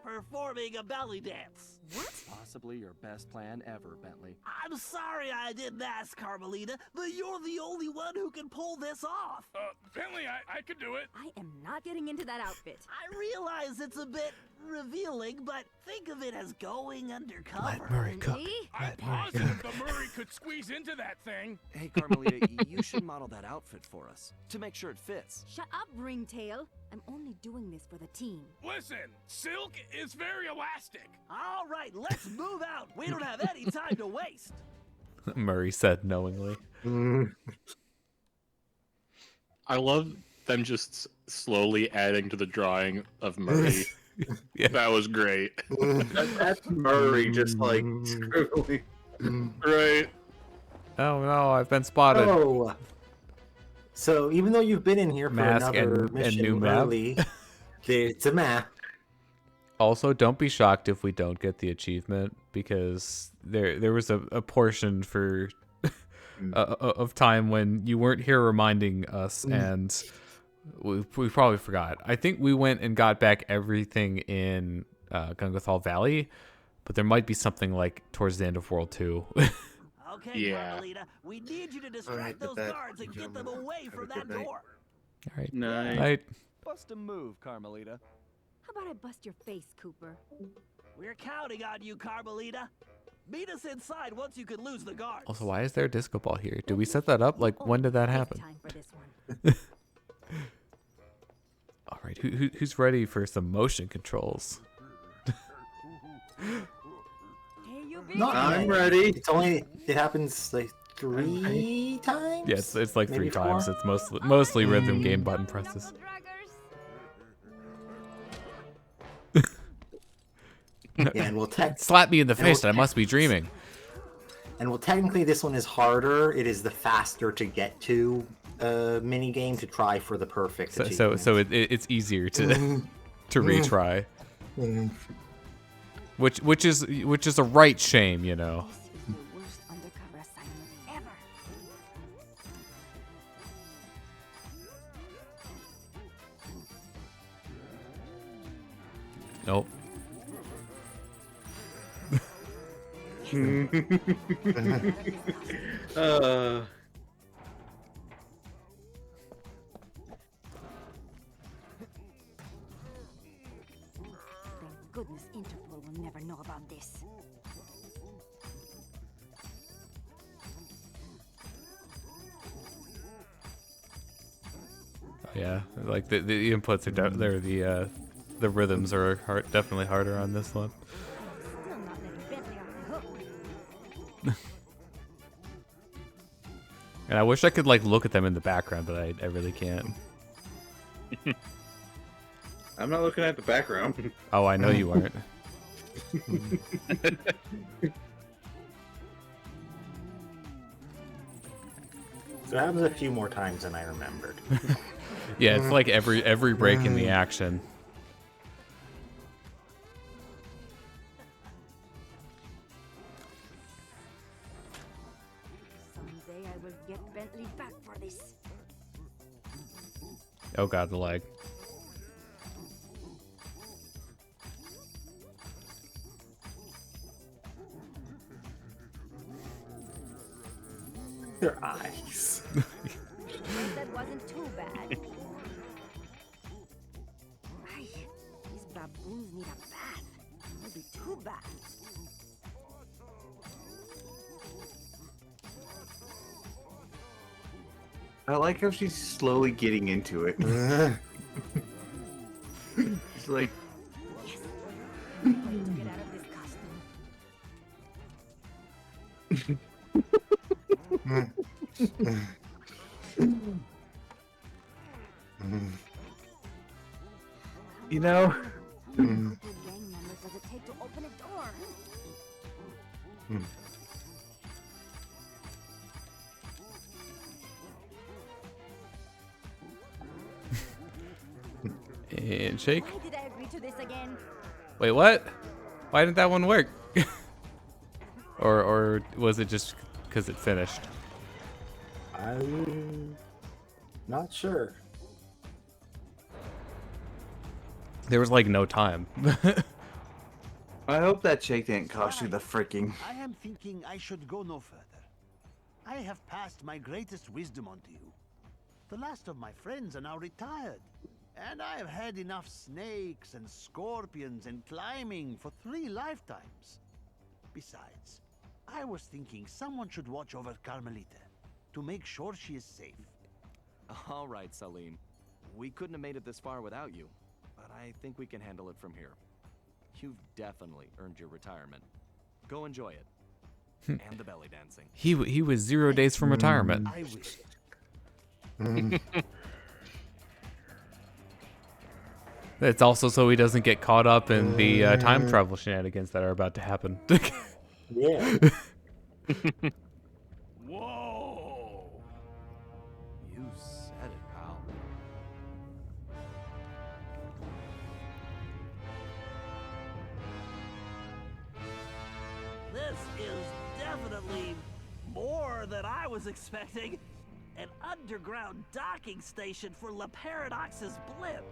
performing a belly dance. What? Possibly your best plan ever, Bentley. I'm sorry I didn't ask, Carmelita, but you're the only one who can pull this off. Bentley, I could do it. I am not getting into that outfit. I realize it's a bit revealing, but think of it as going undercover. Let Murray cook. I'm positive the Murray could squeeze into that thing. Hey, Carmelita, you should model that outfit for us to make sure it fits. Shut up, Ringtail. I'm only doing this for the team. Listen, silk is very elastic. All right, let's move out. We don't have any time to waste. Murray said knowingly. I love them just slowly adding to the drawing of Murray. Yeah. That was great. That's Murray, just like screwing. Right. Oh no, I've been spotted. Oh. So even though you've been in here for Mask another and mission new map. early, it's a map. Also, don't be shocked if we don't get the achievement, because there was a portion for of time when you weren't here reminding us, and we probably forgot. I think we went and got back everything in Gungathal Valley, but there might be something like towards the end of World 2. Okay, Yeah. Carmelita, we need you to distract those guards and get them away from that door. All right. Night. Bust a move, Carmelita. How about I bust your face, Cooper? We're counting on you, Carmelita. Meet us inside once you can lose the guards. Also, why is there a disco ball here? Did we set that up? Like, when did that happen? Time for this one. All right, who's ready for some motion controls? Hey, you big I'm ready. It happens like 3 times. Yeah, it's like Maybe 3 times. 4? It's mostly rhythm game button presses. Yeah, and we'll Slap me in the face. I must be dreaming. And well, technically, this one is harder. It is the faster to get to mini game to try for the perfect. So it's easier to to retry. Which is a right shame, you know. This is the worst undercover assignment ever. Nope. Thank goodness Interpol will never know about this. Yeah, like the inputs are the rhythms are definitely harder on this one. Still not letting Bentley off the hook. And I wish I could like look at them in the background, but I really can't. I'm not looking at the background. Oh, I know you aren't. So it happens a few more times than I remembered. Yeah, it's like every break in the action. Someday I will get Bentley back for this. Oh god, the lag. Their eyes. That wasn't too bad. Ay, these baboons need a bath. Maybe 2 baths. I like how she's slowly getting into it. She's like, Yes. I'm going to get out of this costume. you know. How many gang members does it take to open a door? And shake. Why did I agree to this again? Wait, what? Why didn't that one work? or was it just because it finished? I'm not sure. There was like no time. I hope that shake didn't cost you the freaking. I am thinking I should go no further. I have passed my greatest wisdom on to you. The last of my friends are now retired, and I have had enough snakes and scorpions and climbing for 3 lifetimes. Besides, I was thinking someone should watch over Carmelita to make sure she is safe. All right, Salim. We couldn't have made it this far without you, but I think we can handle it from here. You've definitely earned your retirement. Go enjoy it. And the belly dancing. He was 0 days from retirement. I wish. It's also so he doesn't get caught up in the time travel shenanigans that are about to happen. Yeah. Whoa! You said it, pal. This is definitely more than I was expecting. An underground docking station for La Paradox's blimp.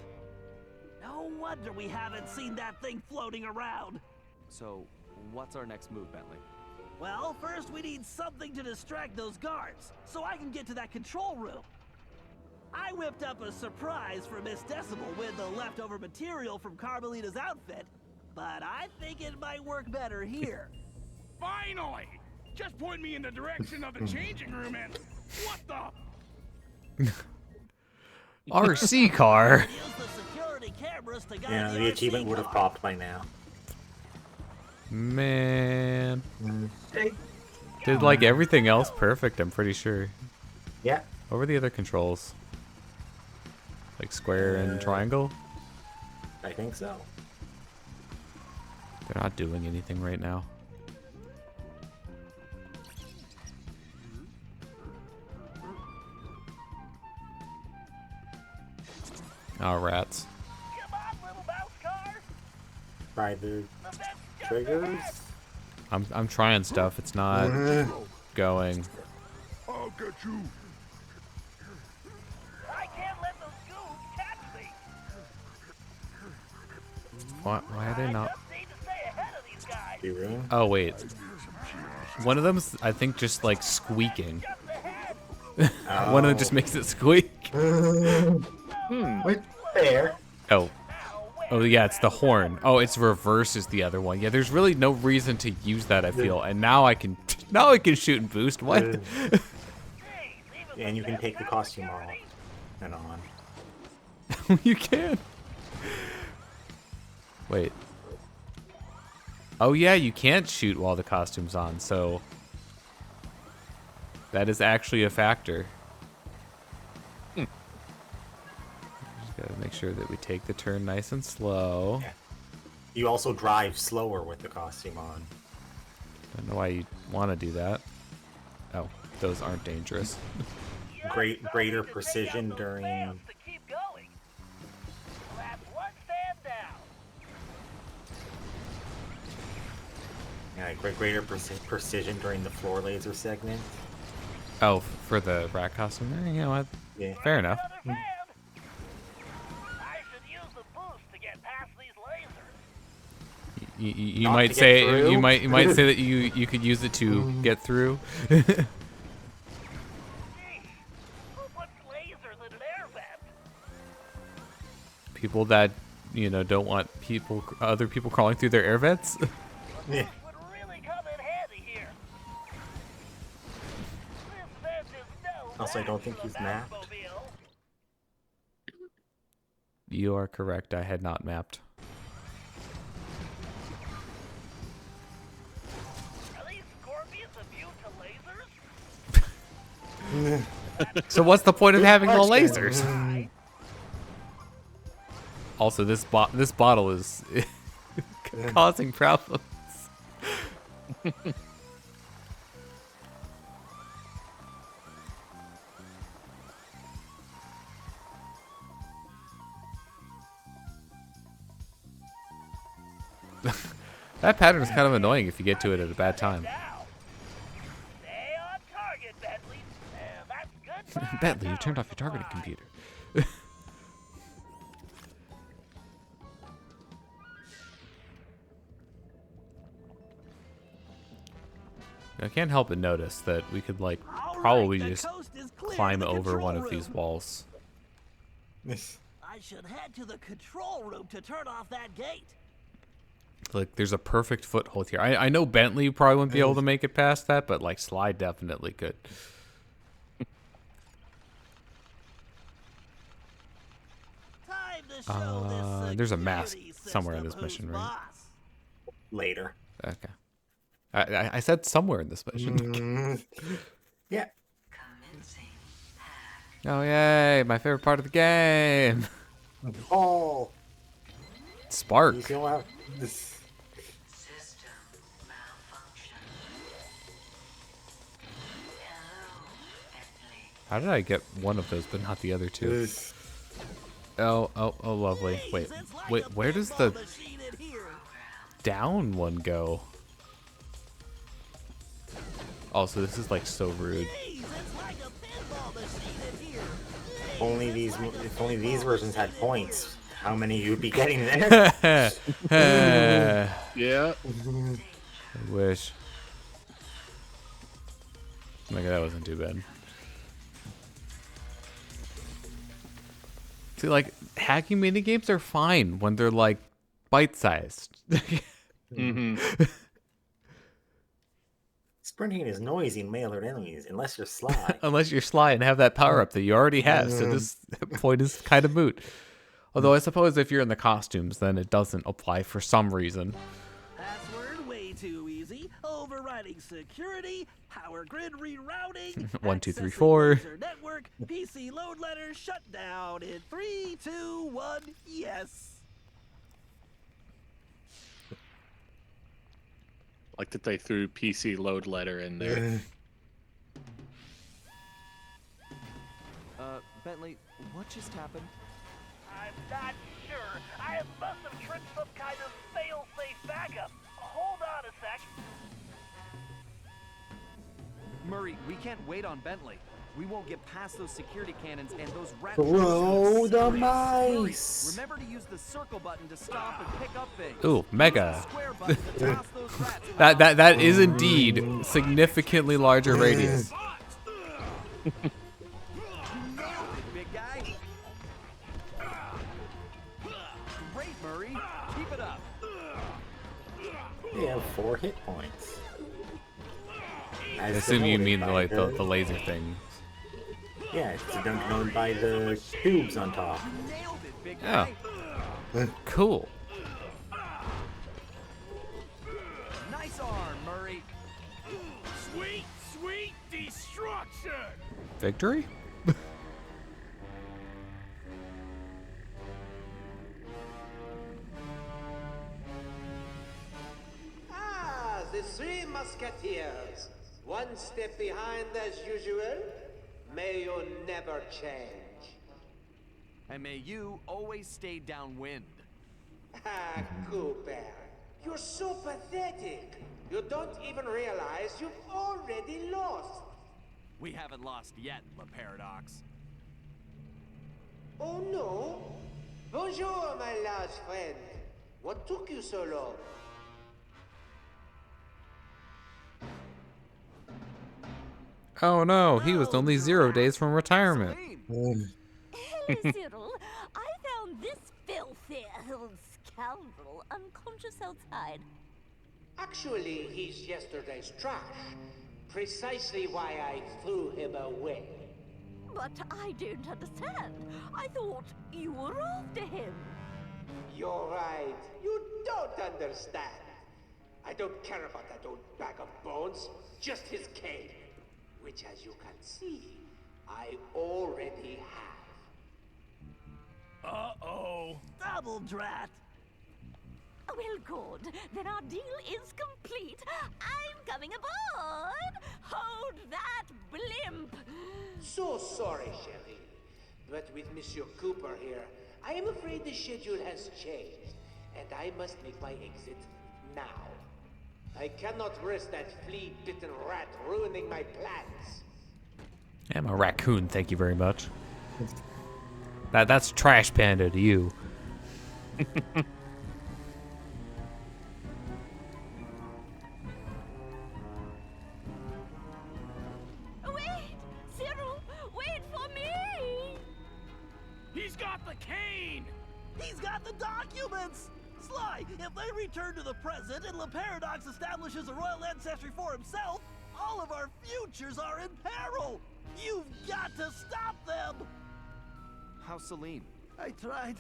No wonder we haven't seen that thing floating around. So, what's our next move, Bentley? Well, first we need something to distract those guards, so I can get to that control room. I whipped up a surprise for Miss Decibel with the leftover material from Carmelita's outfit, but I think it might work better here. Finally! Just point me in the direction of the changing room and... What the... RC car. Use the security cameras to guide Yeah, the RC achievement would have car. popped by now. Man. Did like everything else perfect, I'm pretty sure. Yeah. What were the other controls? Like square and triangle? I think so. They're not doing anything right now. Oh, rats. Come on, little mouse car. Try the triggers. I'm trying stuff. It's not going. I'll get you. I can't let those goons catch me. Why are they not? I just need to stay ahead of these guys. Be room. Oh wait. One of them's I think just like squeaking. One of them just makes it squeak. Wait, there. Oh. Oh yeah, it's the horn. Oh, it's reverse is the other one. Yeah, there's really no reason to use that, I feel. And now I can shoot and boost. What? And you can take the costume off and on. You can. Wait. Oh yeah, you can't shoot while the costume's on, so that is actually a factor. Just gotta make sure that we take the turn nice and slow. Yeah. You also drive slower with the costume on. I don't know why you want to do that. Oh, those aren't dangerous. Greater precision during. Yeah, greater precision during the floor laser segment. Oh, for the rat costume? You know what? Yeah. Fair enough. You Not might to say get through? you might say that you could use it to get through. People that don't want other people crawling through their air vents. Yeah. Also, I don't think he's mapped. You are correct. I had not mapped. Are these scorpions immune to lasers? So what's the point of having the lasers? Also, this bottle is causing problems. That pattern is kind of annoying if you get to it at a bad time. Stay on target, Bentley. That's good. Bentley, you turned off your targeting computer. I can't help but notice that we could, like, probably just climb over one of these walls. I should head to the control room to turn off that gate. Like, there's a perfect foothold here. I know Bentley probably wouldn't be able to make it past that, but, like, Sly definitely could. There's a mask somewhere in this mission, right? Later. Okay. I said somewhere in this mission. Yeah. Oh, yay. My favorite part of the game. Oh. Spark. How did I get one of those but not the other two? Oh, lovely. Wait, where does the down one go? Also, this is like so rude. If only these versions had points, how many you'd be getting there? Yeah. I wish. Okay, that wasn't too bad. See, like, hacking minigames are fine when they're, like, bite-sized. Sprinting is noisy and mailer enemies, unless you're Sly. Unless you're Sly and have that power-up that you already have, so this point is kind of moot. Although I suppose if you're in the costumes, then it doesn't apply for some reason. Password way too easy. Overriding security, power grid rerouting. 1, 2, 3, 4. Network, PC load letter shut down in 3, 2, 1. Yes. Like that they threw PC load letter in there. Bentley, what just happened? I'm not sure. I must have tripped some kind of fail-safe backup. Hold on a sec. Murray, we can't wait on Bentley. We won't get past those security cannons and those rats. Throw the Murray, mice. remember to use the circle button to stop and pick up things. Ooh, mega. that that is indeed significantly larger radius. Big guy. Great, Murray. Keep it up. You have 4 hit points. I assume you mean like the laser thing. Yeah, it's known by the tubes on top. Nailed it, big Yeah. guy. Cool. Nice arm, Murray. Sweet, sweet destruction! Victory? Ah, the 3 musketeers. One step behind as usual. May you never change. And may you always stay downwind. Ah, Cooper. You're so pathetic. You don't even realize you've already lost. We haven't lost yet, La Paradox. Oh no? Bonjour, my large friend. What took you so long? Oh no, he was only 0 days from retirement. Hello, Cyril. I found this filthy scoundrel unconscious outside. Actually, he's yesterday's trash. Precisely why I threw him away. But I don't understand. I thought you were after him. You're right. You don't understand. I don't care about that old bag of bones. Just his cane. Which, as you can see, I already have. Uh-oh. Double drat. Well, good. Then our deal is complete. I'm coming aboard. Hold that blimp. So sorry, Sherry. But with Monsieur Cooper here, I am afraid the schedule has changed, and I must make my exit now. I cannot risk that flea-bitten rat ruining my plans. I'm a raccoon, thank you very much. That's Trash Panda to you. Wait! Cyril, wait for me! He's got the cane! He's got the documents! Sly, if they return to the present and Le Paradox establishes a royal ancestry for himself, all of our futures are in peril! You've got to stop them! How's Salim? I tried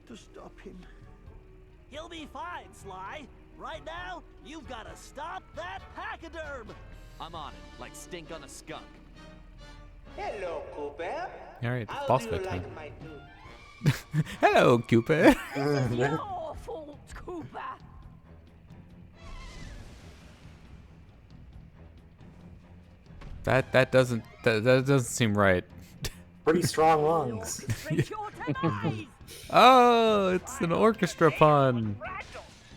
to stop him. He'll be fine, Sly. Right now, you've got to stop that pachyderm! I'm on it, like stink on a skunk. Hello, Cooper. Alright, How boss do you fight like time. my new... Hello, Cooper. Your fault, Cooper. That doesn't seem right. Pretty strong lungs. Oh, it's an orchestra pun.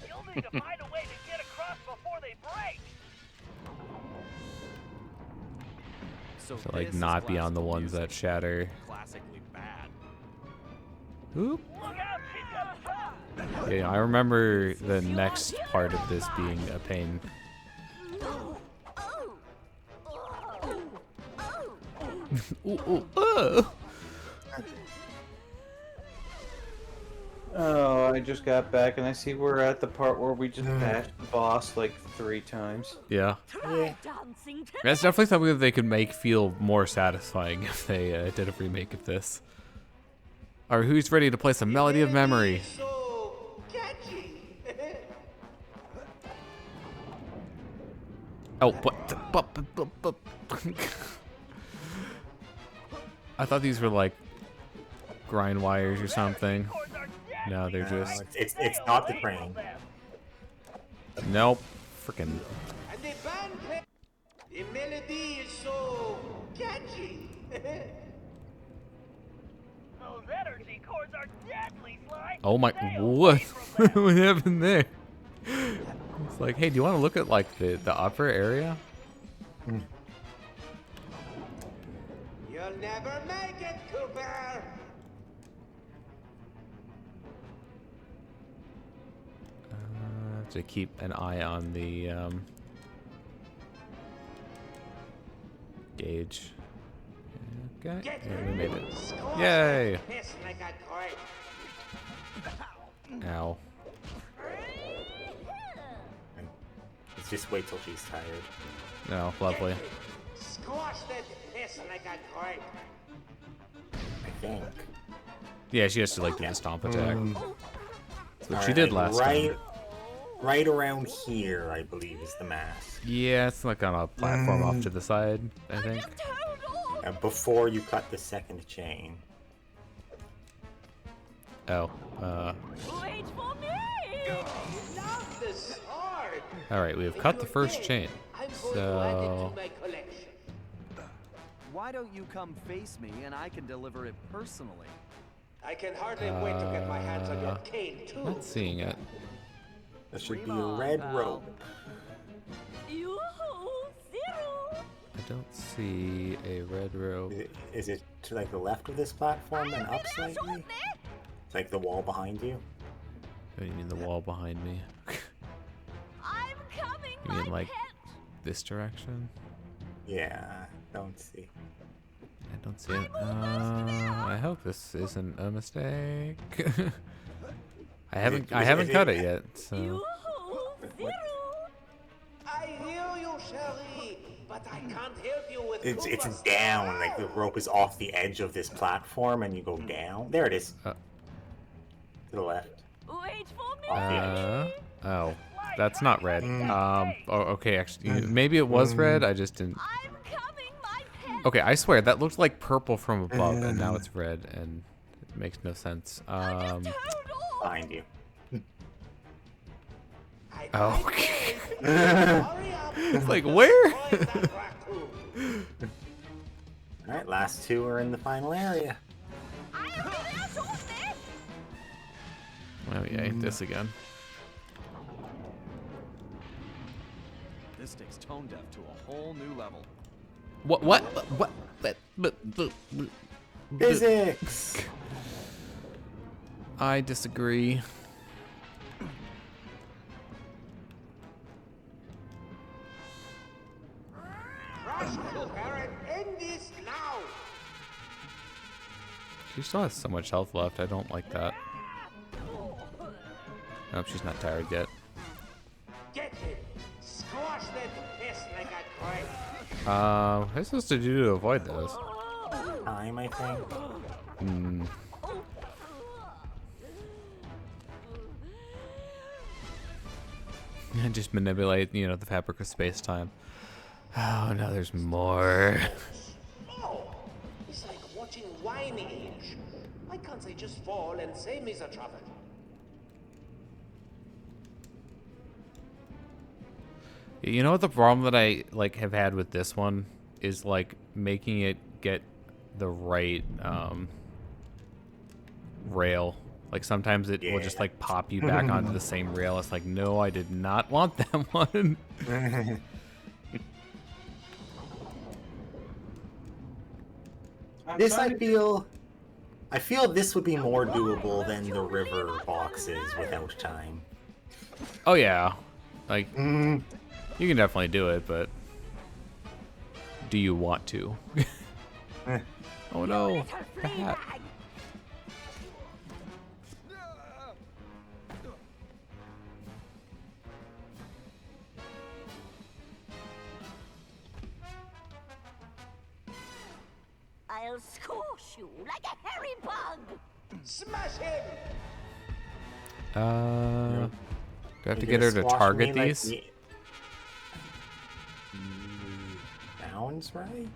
You'll need to find a way to get across before they break! So To like this is not be on the classical ones music. that shatter. Classically bad. Oop. Look out, kidnaps! Yeah, I remember the next part of this being a pain. Oh, I just got back and I see we're at the part where we just bashed the boss like 3 times. Yeah. That's definitely something that they could make feel more satisfying if they did a remake of this. Or who's ready to play some Melody of Memory? So catchy. Oh, what? I thought these were like grind wires or something. No, they're just. It's not the crane. Nope. Freaking. And the band play... The melody is so catchy. Those energy cores are deadly, Sly! Oh my. What? What happened there? It's like, hey, do you want to look at like the upper area? You'll never make it, Cooper. To keep an eye on the gauge. Okay, Get and we made it. Squash Yay! that piss like a grape. Ow. Let's just wait till she's tired. No, lovely. Squash that piss like a grape. I think. Yeah, she has to like do the stomp attack. That's what she Alright, did last time. Right around here, I believe, is the mask. Yeah, it's like on a platform off to the side, I think. Before you cut the second chain. Oh, Wait for me! Not the sword. alright, we have cut the first chain. I'm going to add it So, to my collection. Why don't you come face me and I can deliver it personally? I can hardly wait to get my hands on your cane too. not seeing it. There should be a red rope. Yoo-hoo! Cyril! I don't see a red rope. Is it to like the left of this platform and up slightly? It's like the wall behind you? What do you mean the wall behind me? I'm coming, You mean my like pet! this direction? Yeah, don't see. I don't see it. I hope this isn't a mistake. I haven't cut it yet, so. Yoo-hoo! Cyril! I hear you, Sherry, but but I can't help you with It's down, like the rope is off the edge of this platform, and you go down. There it is. To the left. Wait for me. Off the edge. Oh, that's not red. Oh, okay, actually, maybe it was red. I just didn't. I'm coming, my pet. Okay, I swear that looked like purple from above, and now it's red, and it makes no sense. Behind you. Oh. It's like where? All right, last two are in the final area. Oh yeah, this again. This takes tone deaf to a whole new level. What? Physics. I disagree. Rush, Cooper, and end this now. She still has so much health left. I don't like that. Nope, she's not tired yet. Get him. Squash that pest like a grape. What am I supposed to do to avoid this? Time, I think. Just manipulate, the fabric of space-time. Oh, no, there's more. Oh, it's like watching wine age. Why can't they just fall and save me the trouble? You know what the problem that I have had with this one is making it get the right rail. Sometimes it will just pop you back onto the same rail. It's like, no, I did not want that one. I feel this would be more doable than the river boxes without time. Oh yeah, you can definitely do it, but do you want to? Oh no, the hat. I'll squash you like a hairy bug. Smash him! Do I have to get her to target these? Sounds right.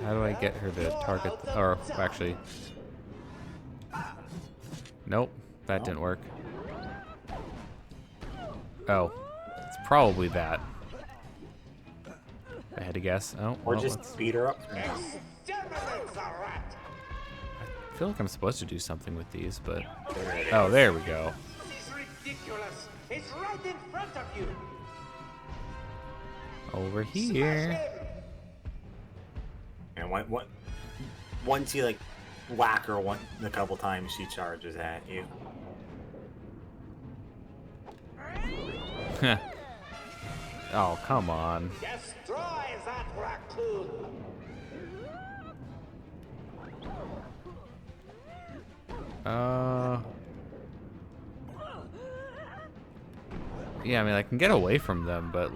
How do I get her to target? Or actually, nope, that didn't work. Oh, it's probably that. I had to guess. Oh, or well, just speed her up. I feel like I'm supposed to do something with these, but oh, there we go. This is ridiculous. It's right in front of you. Over here. And once you whack her a couple times, she charges at you. Oh, come on. Destroy that raccoon. Yeah, I mean, I can get away from them, but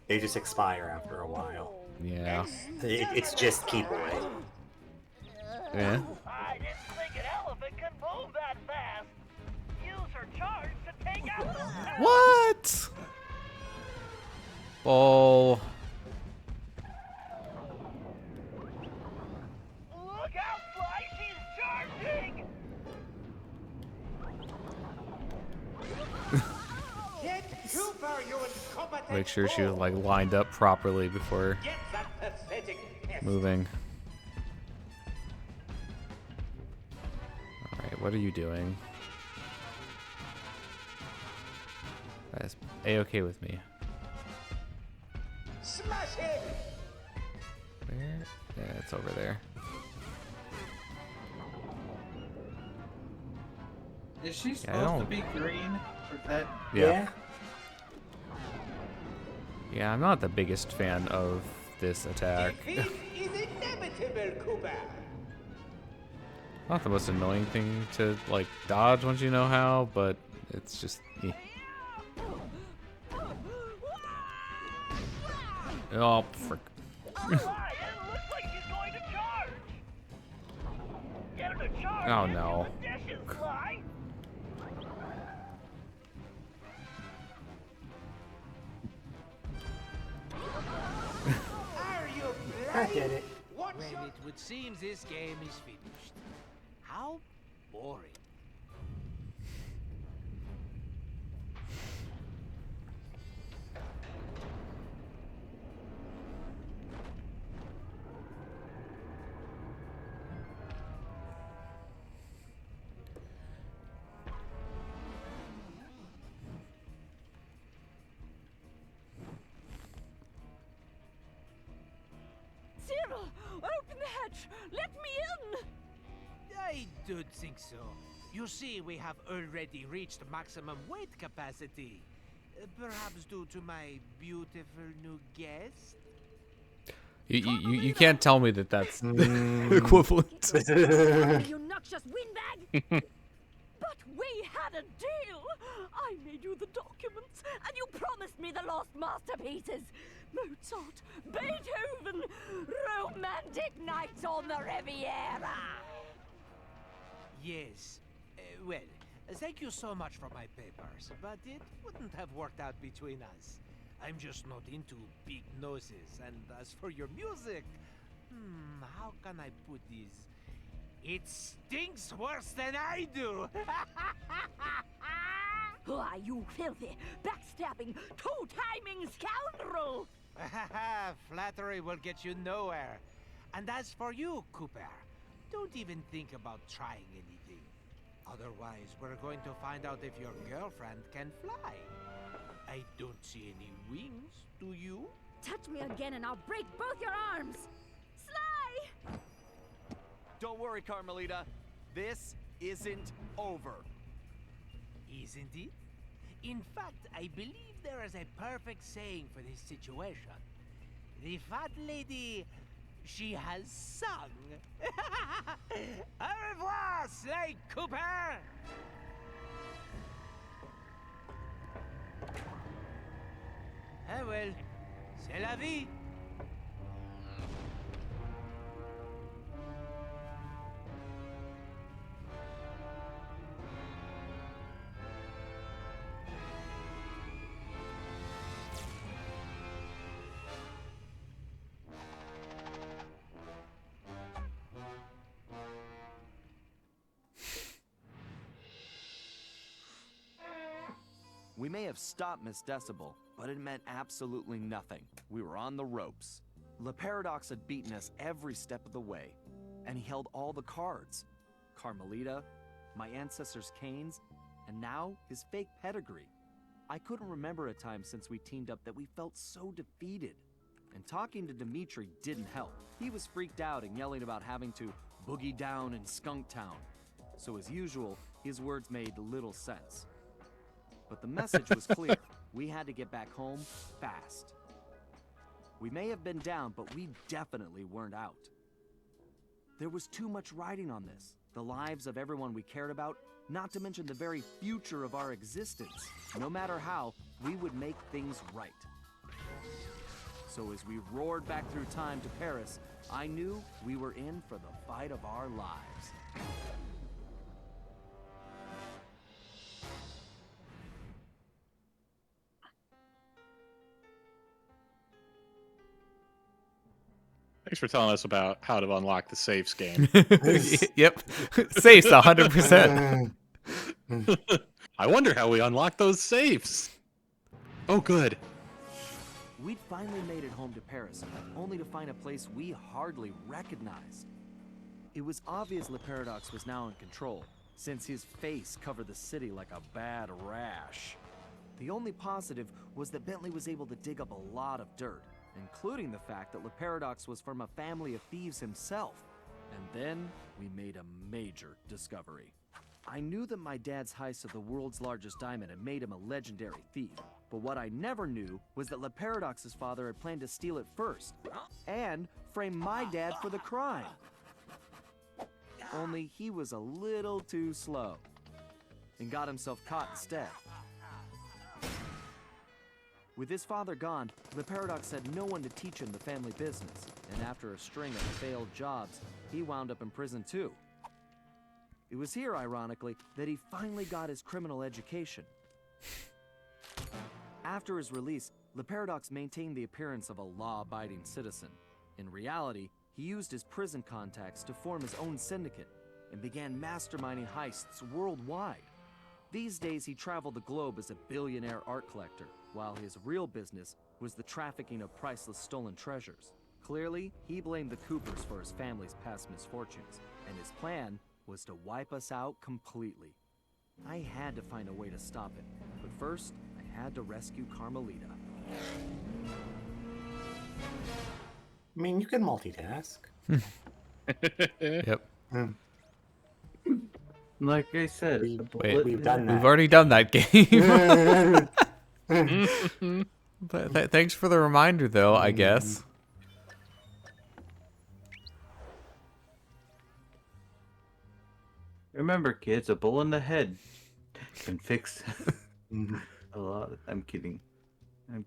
they just expire after a while. Yeah. It's just keep away. Yeah. I didn't think an elephant could move that fast. Use her charge to take out the... What? Oh. Look out, Fly! She's charging! Get Cooper, you incompetent. Make sure she was lined up properly before Get that pathetic pest. moving. All right, what are you doing? That's A-okay with me. Smash him! Where? Yeah, it's over there. Is she supposed to be green? Or that? Yeah. Yeah, I'm not the biggest fan of this attack. Defeat is inevitable, Cooper. Not the most annoying thing to dodge once you know how, but it's just. Oh, frick. Sly, it looks like she's going to charge. Get her to charge. Oh, no. Dishes, Sly. Are you I blind? get it. Well, it would seem this game is finished. How boring. Cyril, open the hatch. Let me in. I don't think so. You see, we have already reached maximum weight capacity. Perhaps due to my beautiful new guest? You can't tell me that that's the equivalent. You noxious windbag. But we had a deal. I made you the documents, and you promised me the lost masterpieces. Mozart, Beethoven, romantic nights on the Riviera. Yes. Well, thank you so much for my papers, but it wouldn't have worked out between us. I'm just not into big noses, and as for your music, how can I put this? It stinks worse than I do! Why, you filthy, backstabbing, two-timing scoundrel! Flattery will get you nowhere. And as for you, Cooper, don't even think about trying anything. Otherwise, we're going to find out if your girlfriend can fly. I don't see any wings, do you? Touch me again and I'll break both your arms! Sly! Don't worry, Carmelita. This isn't over. Isn't it? In fact, I believe there is a perfect saying for this situation. The fat lady, she has sung. Au revoir, Sly Cooper! Ah well, c'est la vie. We may have stopped Miss Decibel, but it meant absolutely nothing. We were on the ropes. Le Paradox had beaten us every step of the way, and he held all the cards. Carmelita, my ancestors' canes, and now his fake pedigree. I couldn't remember a time since we teamed up that we felt so defeated. And talking to Dimitri didn't help. He was freaked out and yelling about having to boogie down in Skunk Town. So as usual, his words made little sense. But the message was clear. We had to get back home fast. We may have been down, but we definitely weren't out. There was too much riding on this. The lives of everyone we cared about, not to mention the very future of our existence. No matter how, we would make things right. So as we roared back through time to Paris, I knew we were in for the fight of our lives. Thanks for telling us about how to unlock the safes game. Yep. Safes 100%. I wonder how we unlock those safes. Oh, good. We'd finally made it home to Paris, only to find a place we hardly recognized. It was obvious Le Paradox was now in control, since his face covered the city like a bad rash. The only positive was that Bentley was able to dig up a lot of dirt, including the fact that Le Paradox was from a family of thieves himself. And then we made a major discovery. I knew that my dad's heist of the world's largest diamond had made him a legendary thief, but what I never knew was that Le Paradox's father had planned to steal it first, and frame my dad for the crime. Only he was a little too slow, and got himself caught instead. With his father gone, the Paradox had no one to teach him the family business, and after a string of failed jobs, he wound up in prison too. It was here, ironically, that he finally got his criminal education. After his release, the Paradox maintained the appearance of a law-abiding citizen. In reality, he used his prison contacts to form his own syndicate and began masterminding heists worldwide. These days, he traveled the globe as a billionaire art collector, while his real business was the trafficking of priceless stolen treasures. Clearly, he blamed the Coopers for his family's past misfortunes, and his plan was to wipe us out completely. I had to find a way to stop it, but first, I had to rescue Carmelita. I mean, you can multitask. Yep. Like I said, We've done that. We've already done that game. But thanks for the reminder, though, I guess. Remember, kids, a bull in the head can fix a lot. I'm kidding. I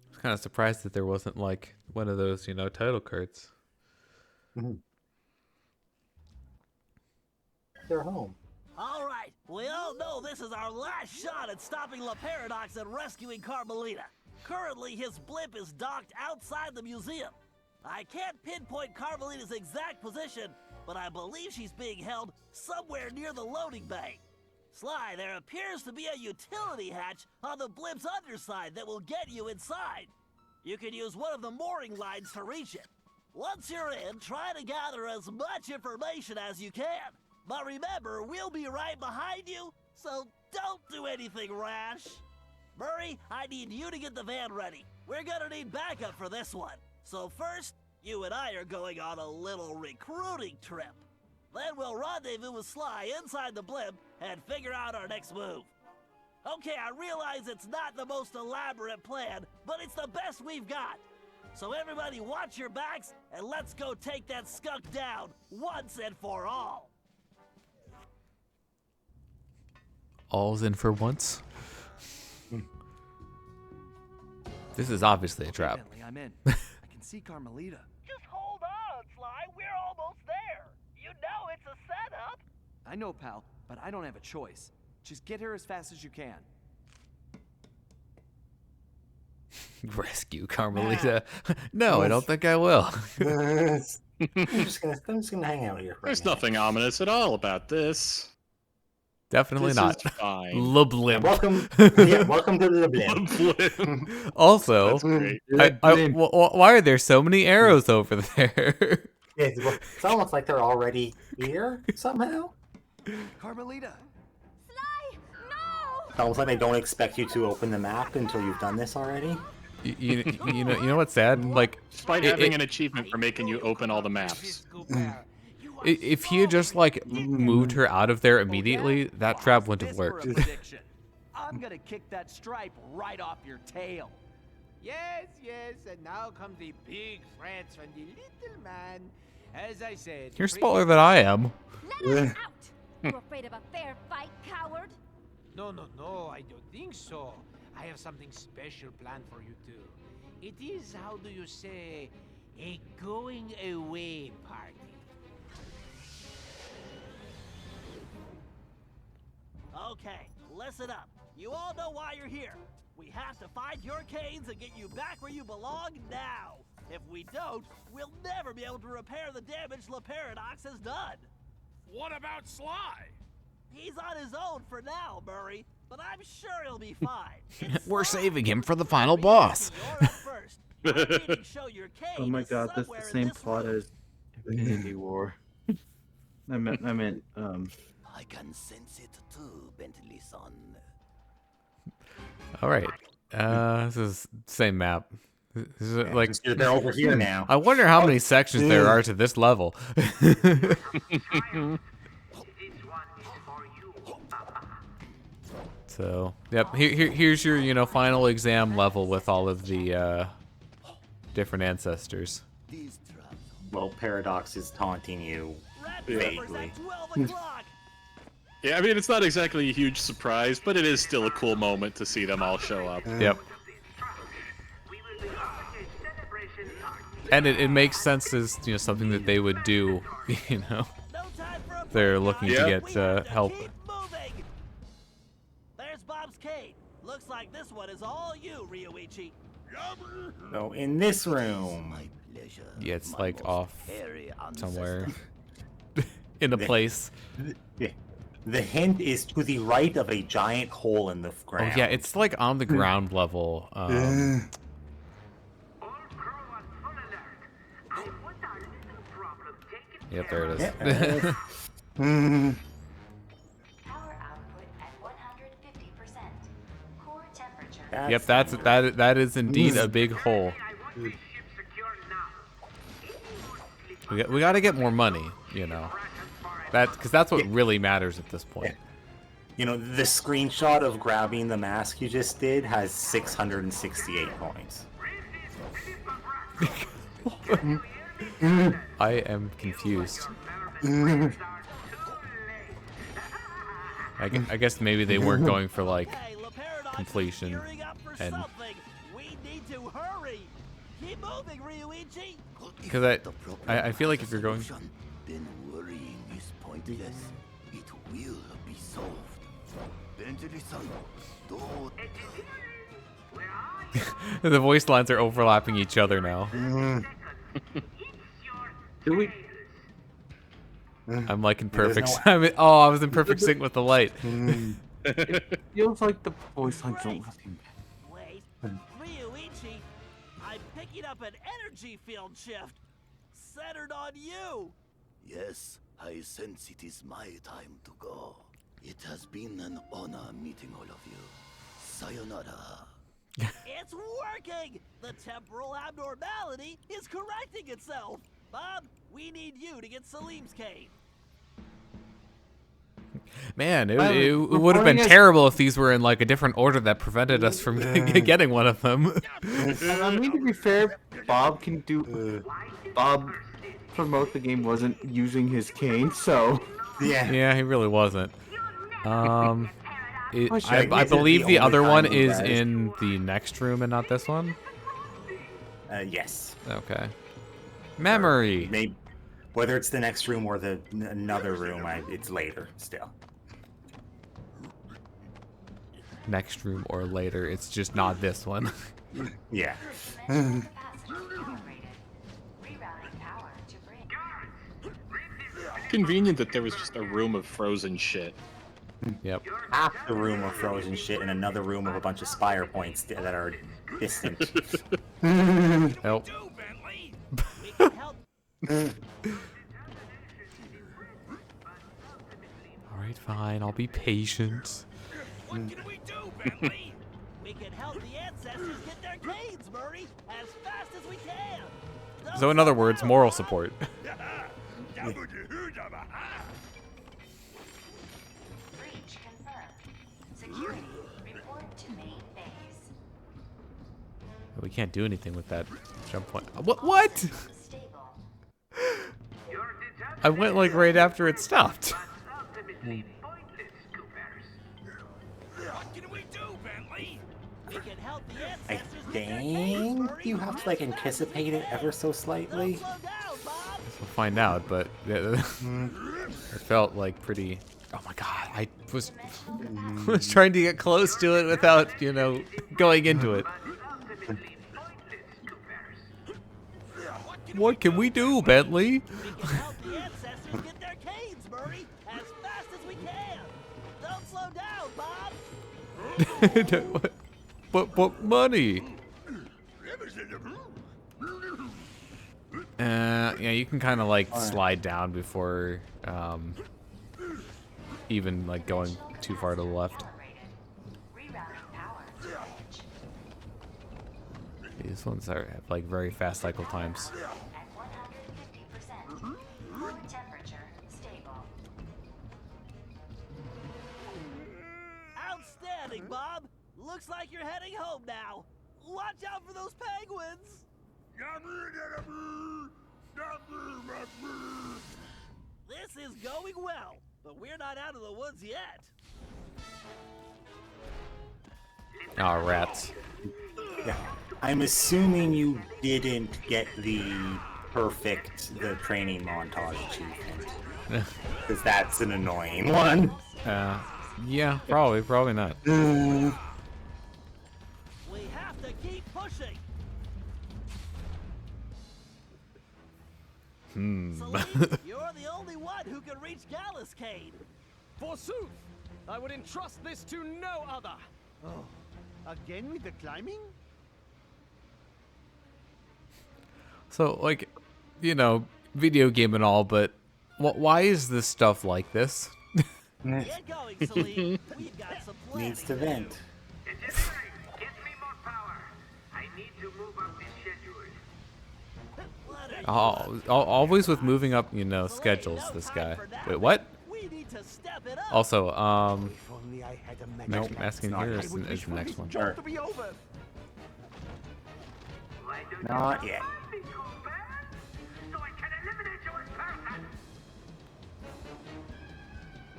was kind of surprised that there wasn't like one of those, title cards. They're home. All right, we all know this is our last shot at stopping La Paradox and rescuing Carmelita. Currently, his blimp is docked outside the museum. I can't pinpoint Carmelita's exact position, but I believe she's being held somewhere near the loading bay. Sly, there appears to be a utility hatch on the blimp's underside that will get you inside. You can use one of the mooring lines to reach it. Once you're in, try to gather as much information as you can. But remember, we'll be right behind you, so don't do anything rash. Murray, I need you to get the van ready. We're gonna need backup for this one. So first, you and I are going on a little recruiting trip. Then we'll rendezvous with Sly inside the blimp and figure out our next move. Okay, I realize it's not the most elaborate plan, but it's the best we've got. So everybody watch your backs, and let's go take that skunk down once and for all. All's in for once. This is obviously a trap. Bentley, I'm in. I can see Carmelita. Just hold on, Sly. We're almost there. You know it's a setup. I know, pal, but I don't have a choice. Just get here as fast as you can. Rescue Carmelita. No, I don't think I will. I'm just gonna hang out here. There's nothing ominous at all about this. Definitely This not. is fine. Le blimp. Welcome to the blimp. Also, That's great. why are there so many arrows over there? It's almost like they're already here somehow. Carmelita. Sly, no! It's almost like they don't expect you to open the map until you've done this already. You know what's sad? Like, Despite having an achievement for making you open all the maps. If he had just like moved her out of there immediately, that trap wouldn't have worked. I'm gonna kick that stripe right off your tail. Yes, and now comes the big threats from the little man. As I said, You're smaller than I am. Let us out! You afraid of a fair fight, coward? No, I don't think so. I have something special planned for you two. It is, how do you say, a going away party. Okay, listen up. You all know why you're here. We have to find your canes and get you back where you belong now. If we don't, we'll never be able to repair the damage La Paradox has done. What about Sly? He's on his own for now, Murray, but I'm sure he'll be fine. We're saving him for the final boss. Oh my god, that's the same plot as Infinity War. I meant, I can sense it too, Bentley son. All right. This is same map. This is like they're over here now. I wonder how many sections there are to this level. So, yep. Here's your final exam level with all of the different ancestors. Well, Paradox is taunting you. Vaguely. 12 o'clock. Yeah, I mean, it's not exactly a huge surprise, but it is still a cool moment to see them all show up. Yep. And it makes sense as, you know, something that they would do, you know. They're looking to get help. There's Bob's cave. Looks like this one is all you, Ryoichi. So in this room. Yeah, it's like off somewhere in a place. The hint is to the right of a giant hole in the ground. Oh yeah, it's like on the ground level. Yep, there it is. Yep, that is indeed a big hole. We got to get more money, you know. Because that's what really matters at this point. You know, the screenshot of grabbing the mask you just did has 668 points. I am confused. I guess maybe they weren't going for like completion and because I feel like if you're going then worrying is pointless. It will be solved. Bentley-san, don't. the voice lines are overlapping each other now. Do we? I'm like in perfect. I was in perfect sync with the light. It feels like the voice lines don't. Wait, Ryoichi, I'm picking up an energy field shift centered on you. Yes, I sense it is my time to go. It has been an honor meeting all of you. Sayonara. It's working! The temporal abnormality is correcting itself. Bob, we need you to get Salim's cave. Man, it would have been terrible if these were in like a different order that prevented us from getting one of them. I mean, to be fair, Bob can do. Bob, for most of the game, wasn't using his cane, so. Yeah, he really wasn't. I believe the other one is in the next room and not this one. Yes. Okay. Memory. Maybe, whether it's the next room or another room, it's later still. Next room or later, it's just not this one. Yeah. Convenient that there was just a room of frozen shit. Yep. Half the room of frozen shit and another room of a bunch of spire points that are distant. Help. Alright, fine. I'll be patient. What can we do, Bentley? We can help the ancestors get their canes, Murray, as fast as we can. So in other words, moral support. We can't do anything with that jump point. What? I went like right after it stopped. What can we do, Bentley? We can help the I ancestors get their canes, think Murray, you have to like anticipate it ever so slightly. Slow down, Bob. We'll find out, but it felt like pretty. Oh my god, I was trying to get close to it without, you know, going into it. What can we do, Bentley? We can help the ancestors get their canes, Murray, as fast as we can. Don't slow down, Bob. What money? Yeah, you can kind of like slide down before even like going too far to the left. These ones have like very fast cycle times. Outstanding, Bob. Looks like you're heading home now. Watch out for those penguins. This is going well, but we're not out of the woods yet. Oh, rats. Yeah. I'm assuming you didn't get the training montage achievement. Because that's an annoying one. Yeah, probably not. We have to keep pushing. Salim, you're the only one who can reach Galliscade. Forsooth, I would entrust this to no other. Oh, again with the climbing? So, like, you know, video game and all, but why is this stuff like this? Get going, Salim. We've got some planning Needs to vent. Always with moving up, you know, schedules, this guy. Wait, what? Also, nope, asking here is the next one. Sure. Not yet.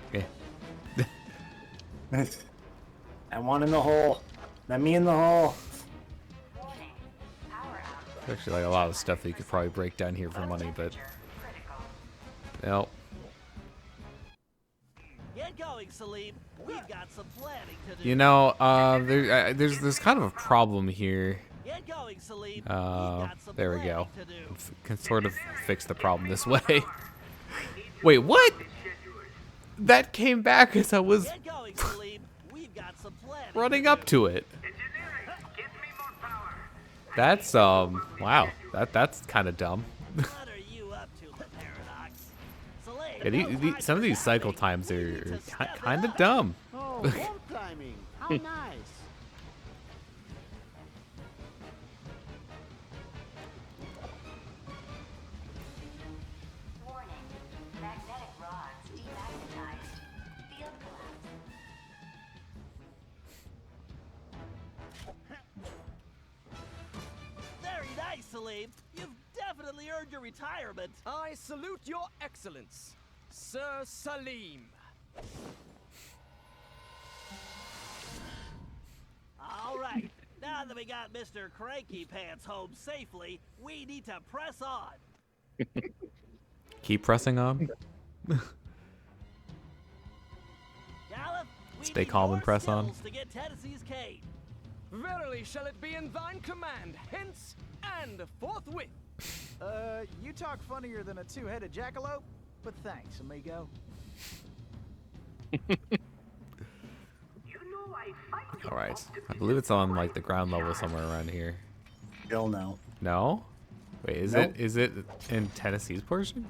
Okay. I want in the hole. Let me in the hole. There's actually like a lot of stuff that you could probably break down here for money, but no. Get going, Salim. We've got some planning to do. You know, there's kind of a problem here. Get going, Salim. There we go. Can sort of fix the problem this way. Wait, what? That came back as I was running up to it. That's wow. That's kind of dumb. Yeah, some of these cycle times are kind of dumb. Oh, wall climbing. How nice. Very nice, Salim. You've definitely earned your retirement. I salute your excellence, Sir Salim. All right. Now that we got Mr. Cranky Pants home safely, we need to press on. Keep pressing on. Stay calm and press on. To get Tennessee's cave. Verily shall it be in thine command, hence and forthwith. You talk funnier than a two-headed jackalope, but thanks, amigo. All right, I believe it's on like the ground level somewhere around here. Still no. No? Wait, is Nope. it in Tennessee's portion?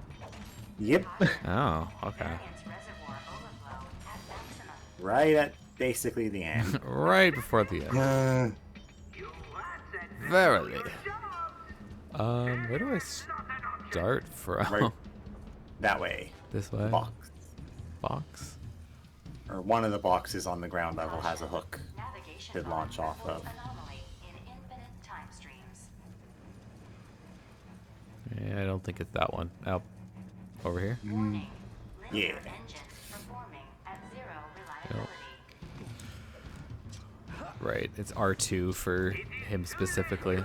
Yep. Oh, okay. Right at basically the end. Right before the end. Verily. Where do I start from? Right. That way. This way? Box. Box? Or one of the boxes on the ground level has a hook to launch off of. Yeah, I don't think it's that one. Oh, over here? Yeah. Nope. Right, it's R2 for him specifically.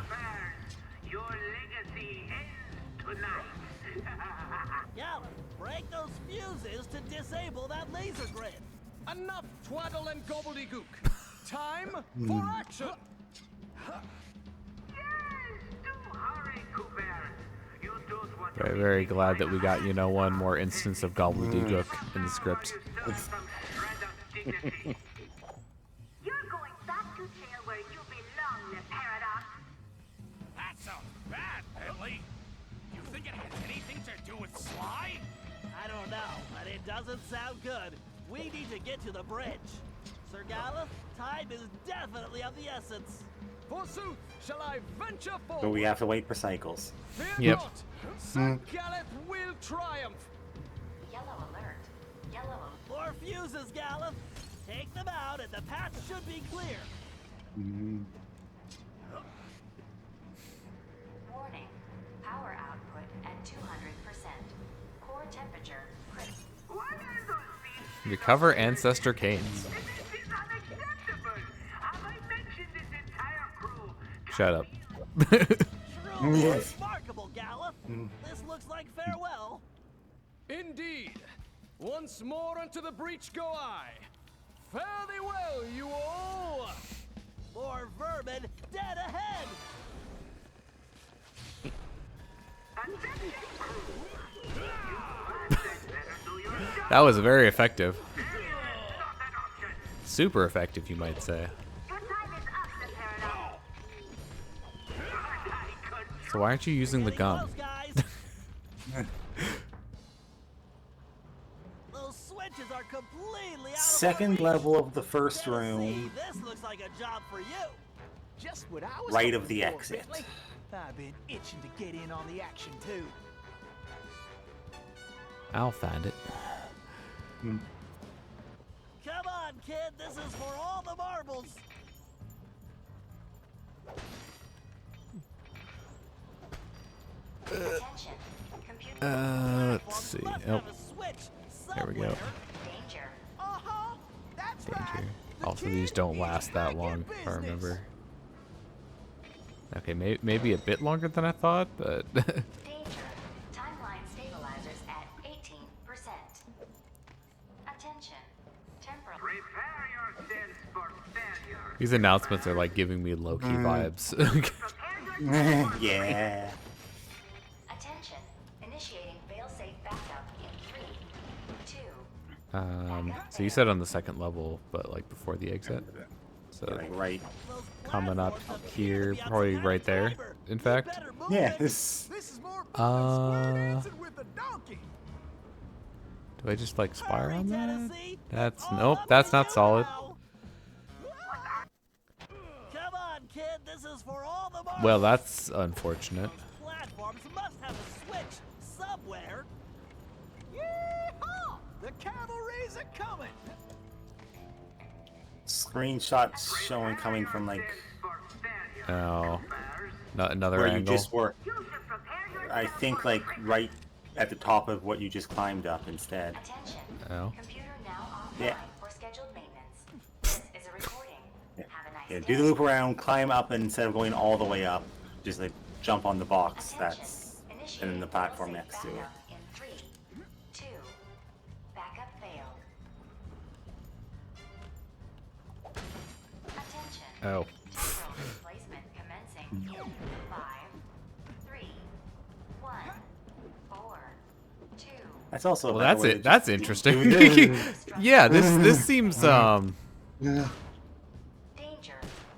Gallop, break those fuses to disable that laser grid. Enough twaddle and gobbledygook. Time for action. Very, very glad that we got, you know, one more instance of gobbledygook in the script. You're going back to jail where you belong, Paradox. That sounds bad, Bentley. You think it has anything to do with Sly? I don't know, but it doesn't sound good. We need to get to the bridge. Sir Gallup, time is definitely of the essence. Forsooth, shall I venture forward? But we have to wait for cycles. Fear Yep. not, Sir Gallup will triumph. Yellow alert. Yellow alert. More fuses, Gallup. Take them out and the path should be clear. Warning. Power output at 200%. Core temperature Recover ancestor canes. Shut up. Truly remarkable, Gallop. This looks like farewell. Indeed. Once more unto the breach go I. Fare thee well, you all. More vermin dead ahead. That was very effective. Super effective, you might say. So why aren't you using the gun? Those switches are completely out Second level of the first room. This looks like a job for you. Just what I was Right of hoping the for, exit. Bentley. I've been itching to get in on the action too. I'll find it. Come on, kid. This is for all the marbles. Let's see. Oh, there we go. Danger. Also, these don't last that long, if I remember. Okay, maybe a bit longer than I thought, but. Danger. Timeline stabilizers at 18%. Attention. Temporal. Prepare yourselves for failure. These announcements are like giving me low-key vibes. Yeah. Attention. Initiating failsafe backup in 3, 2. So you said on the second level, but like before the exit. So right. Coming up here, probably right there. In fact. Yeah. This. Do I just like spire on that? That's nope. That's not solid. Come on, kid. This is for all the marbles. Well, that's unfortunate. Platforms must have a switch somewhere. Yeehaw! The cavalry's a coming. Screenshots showing coming from like. Oh, not another where angle. You just were. I think like right at the top of what you just climbed up instead. Oh. Yeah. For scheduled maintenance. This is a recording. Have a nice Yeah. Do the loop around, climb up, and instead of going all the way up, just like jump on the box that's and then the platform next to it. In 3, 2. Backup failed. Attention. Oh. Temporal displacement commencing in 5, 3, 1, 4, 2. That's also. Well, that's it. That's interesting. Yeah, this seems Danger.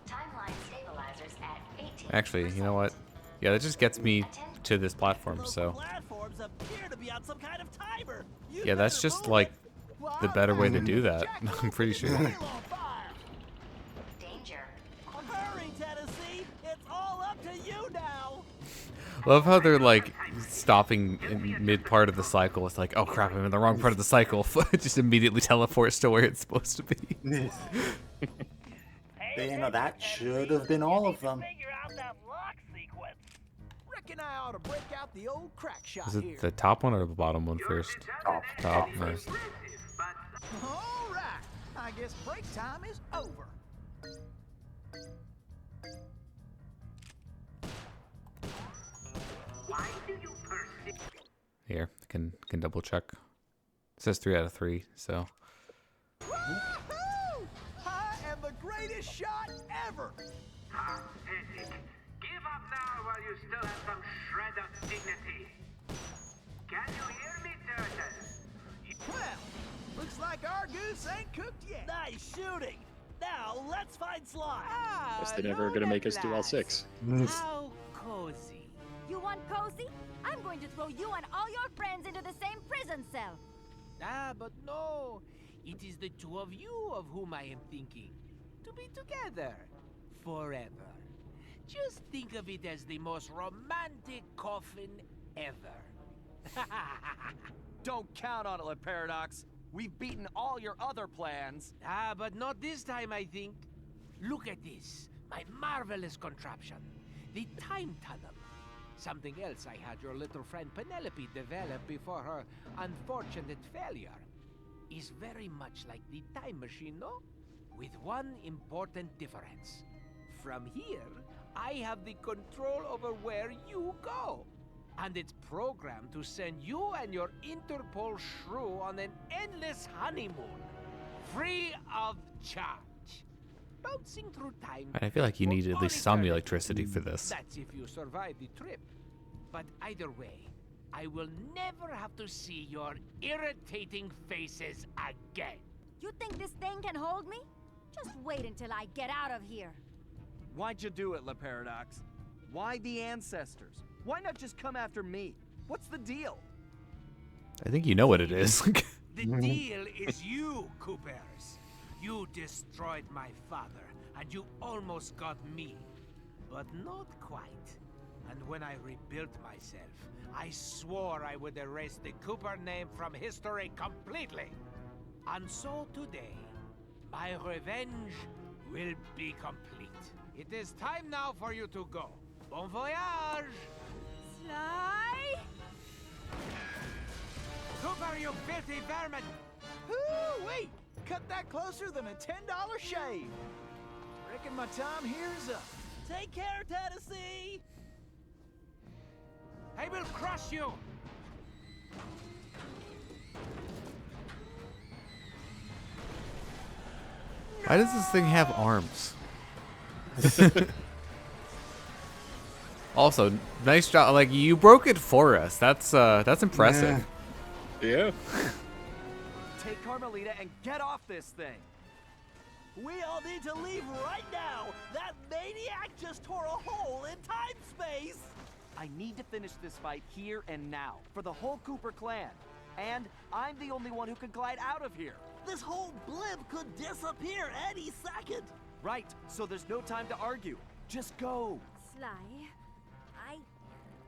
Timeline stabilizers at 18%. Actually, you know what? Yeah, that just gets me to this platform. So. Platforms appear to be on some kind of timer. Yeah, that's just like the better way to do that. I'm pretty sure. Danger. Hurry, Tennessee. It's all up to you now. Love how they're like stopping in mid part of the cycle. It's like, oh crap, I'm in the wrong part of the cycle. Just immediately teleports to where it's supposed to be. You know, that should have been all of them. Reckon I ought to break out the old crack shot Is here. it the top one or the bottom one first? Top first. All right. I guess break time is over. Here, can double check. It says 3 out of 3, so. Woo-hoo! I am the greatest shot ever. Pathetic. Give up now while you still have some shred of dignity. Can you hear me, turtle? Well, looks like our goose ain't cooked yet. Nice shooting. Now let's find Sly. Guess they're never gonna make us do all 6. How cozy. You want cozy? I'm going to throw you and all your friends into the same prison cell. Ah, but no. It is the two of you of whom I am thinking. To be together. Forever. Just think of it as the most romantic coffin ever. Don't count on it, Le Paradox. We've beaten all your other plans. Ah, but not this time, I think. Look at this. My marvelous contraption. The time tunnel. Something else I had your little friend Penelope develop before her unfortunate failure. is very much like the time machine, no? With one important difference. From here, I have the control over where you go. And it's programmed to send you and your Interpol shrew on an endless honeymoon. Free of charge. Bouncing through time. I feel like you need at least some electricity for this. That's if you survive the trip. But either way, I will never have to see your irritating faces again. You think this thing can hold me? Just wait until I get out of here. Why'd you do it, La Paradox? Why the ancestors? Why not just come after me? What's the deal? I think you know what it is. The deal is you, Coopers. You destroyed my father, and you almost got me. But not quite. And when I rebuilt myself, I swore I would erase the Cooper name from history completely. And so today, my revenge will be complete. It is time now for you to go. Bon voyage! Sly? Cooper, you filthy vermin! Ooh, wait! Cut that closer than a $10 shave. Reckon my time here is up. Take care, Tennessee! I will crush you! Why does this thing have arms? Also, nice job. Like, you broke it for us. That's impressive. Yeah. Take Carmelita and get off this thing. We all need to leave right now. That maniac just tore a hole in time-space. I need to finish this fight here and now for the whole Cooper clan. And I'm the only one who can glide out of here. This whole blimp could disappear any second. Right, so there's no time to argue. Just go. Sly,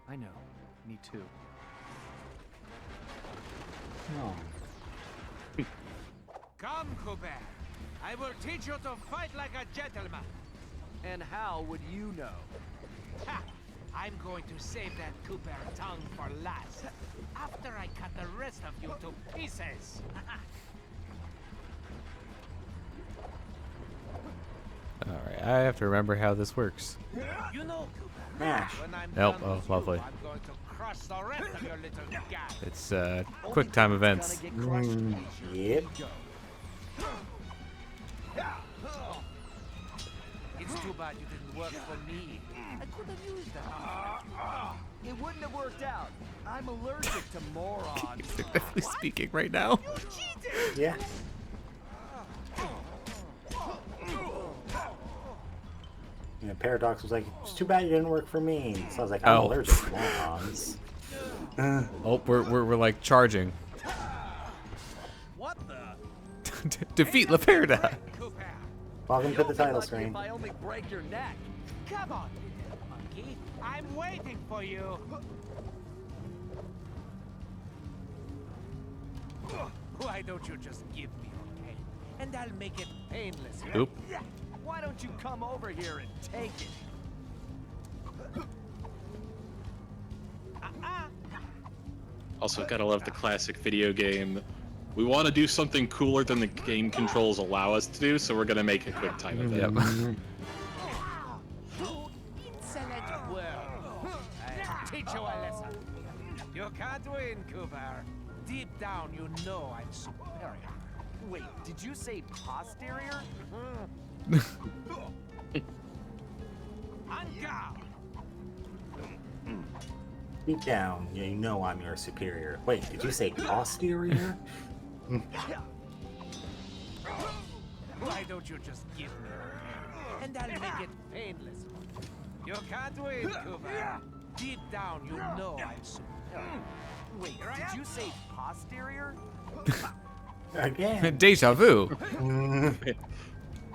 I know. Me too. Come, Cooper. I will teach you to fight like a gentleman. And how would you know? Ha! I'm going to save that Cooper tongue for last. After I cut the rest of you to pieces. Alright, I have to remember how this works. You know, Cooper. Mash. When I'm Nope, done oh, with lovely. you, I'm going to crush the rest of your little guy. It's quick time events. Yep. It's too bad you didn't work for me. I could have used that. It wouldn't have worked out. I'm allergic to morons. Technically speaking right now. Yeah. Yeah, Paradox was like, it's too bad you didn't work for me. So I was like, I'm allergic to morons. Oh, we're like charging. What the? Defeat La Paradox. Welcome to the title Lucky screen. If I only break your neck. Come on, little monkey. I'm waiting for you. Why don't you just give me your cane, and I'll make it painless. Oop. Why don't you come over here and take it? Also, gotta love the classic video game. We want to do something cooler than the game controls allow us to do, so we're gonna make a quick time event. Insolent world. I'll teach you a lesson. You can't win, Cooper. Deep down, you know I'm superior. Wait, did you say posterior? Deep down, you know I'm your superior. Wait, did you say posterior? Why don't you just give me your hand, and I'll make it painless. You can't win, Cooper. Deep down, you know I'm superior. Wait, did you say posterior? Again. Deja vu.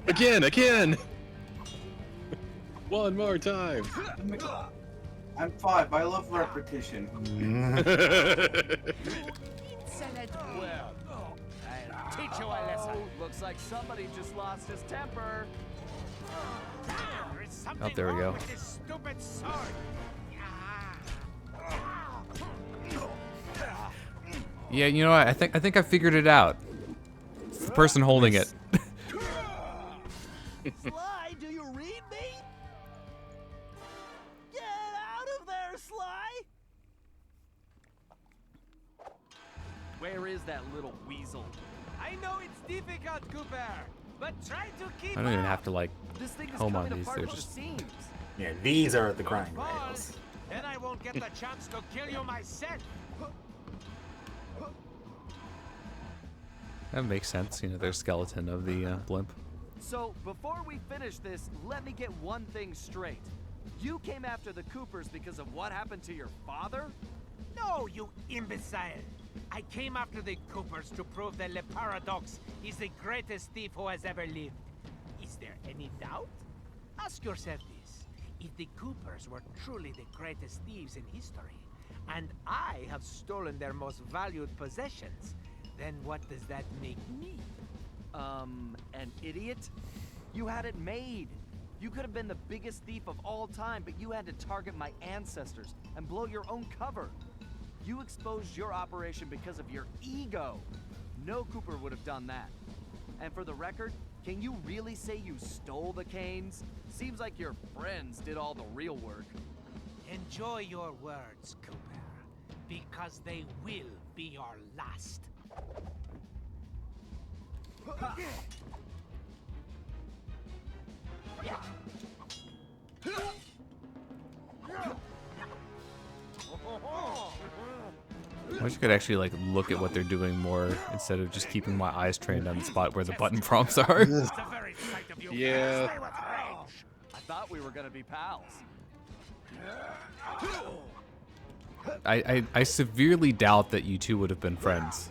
Again. One more time. I'm 5. I love repetition. Insolent world. I'll teach you a lesson. Looks like somebody just lost his temper. There is something there we go. wrong with this stupid sword. Yeah, you know what? I think I figured it out. the person holding it. Sly, do you read me? Get out of there, Sly! Where is that little weasel? I know it's difficult, Cooper, but try to keep I don't even have to like This thing is home on coming these. apart They're at the just seams. Yeah, these are the grind rails. Then I won't get the chance to kill you myself. that makes sense. You know, their skeleton of the blimp. So, before we finish this, let me get one thing straight. You came after the Coopers because of what happened to your father? No, you imbecile! I came after the Coopers to prove that Le Paradox is the greatest thief who has ever lived. Is there any doubt? Ask yourself this. If the Coopers were truly the greatest thieves in history, and I have stolen their most valued possessions, then what does that make me? An idiot? You had it made. You could have been the biggest thief of all time, but you had to target my ancestors and blow your own cover. You exposed your operation because of your ego. No Cooper would have done that. And for the record, can you really say you stole the canes? Seems like your friends did all the real work. Enjoy your words, Cooper, because they will be your last. I wish I could actually like look at what they're doing more instead of just keeping my eyes trained on the spot where the button prompts are. Yeah. I thought we were gonna be pals. I severely doubt that you two would have been friends.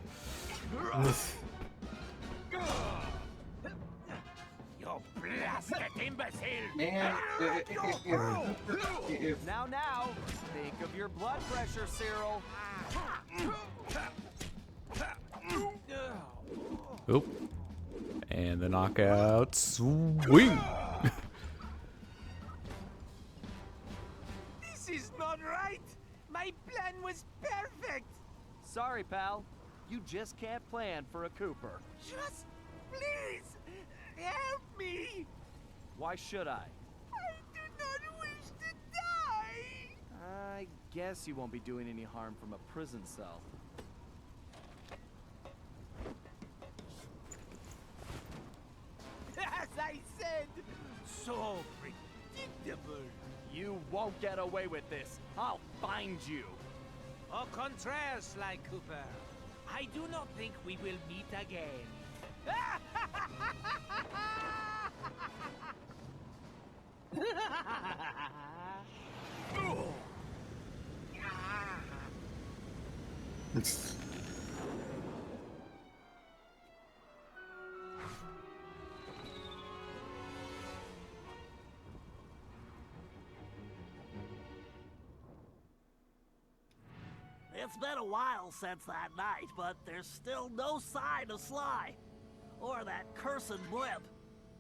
You blasted imbecile! Man, if Now, think of your blood pressure, Cyril. Oop. And the knockout swing. This is not right! My plan was perfect! Sorry, pal. You just can't plan for a Cooper. Just please help me! Why should I? I do not wish to die! I guess you won't be doing any harm from a prison cell. As I said, so predictable. You won't get away with this. I'll find you. Au contraire, Sly Cooper. I do not think we will meet again. It's been a while since that night, but there's still no sign of Sly. Or that cursed blimp.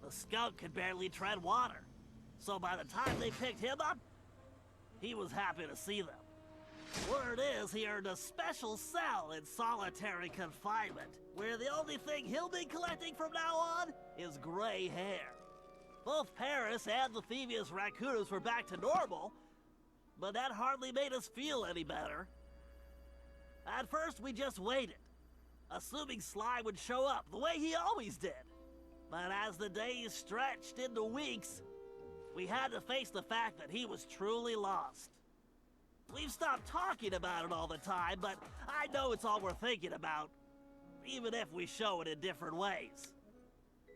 The skunk could barely tread water. So by the time they picked him up, he was happy to see them. Word is he earned a special cell in solitary confinement, where the only thing he'll be collecting from now on is gray hair. Both Paris and the Thievius Raccoonus were back to normal, but that hardly made us feel any better. At first, we just waited, assuming Sly would show up the way he always did. But as the days stretched into weeks, we had to face the fact that he was truly lost. We've stopped talking about it all the time, but I know it's all we're thinking about, even if we show it in different ways.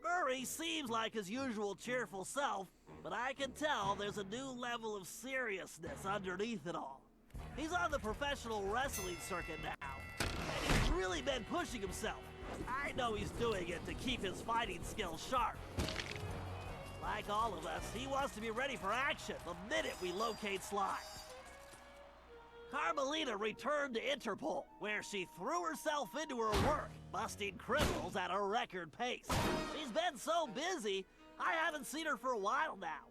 Murray seems like his usual cheerful self, but I can tell there's a new level of seriousness underneath it all. He's on the professional wrestling circuit now, and he's really been pushing himself. I know he's doing it to keep his fighting skills sharp. Like all of us, he wants to be ready for action the minute we locate Sly. Carmelita returned to Interpol, where she threw herself into her work, busting criminals at a record pace. She's been so busy, I haven't seen her for a while now.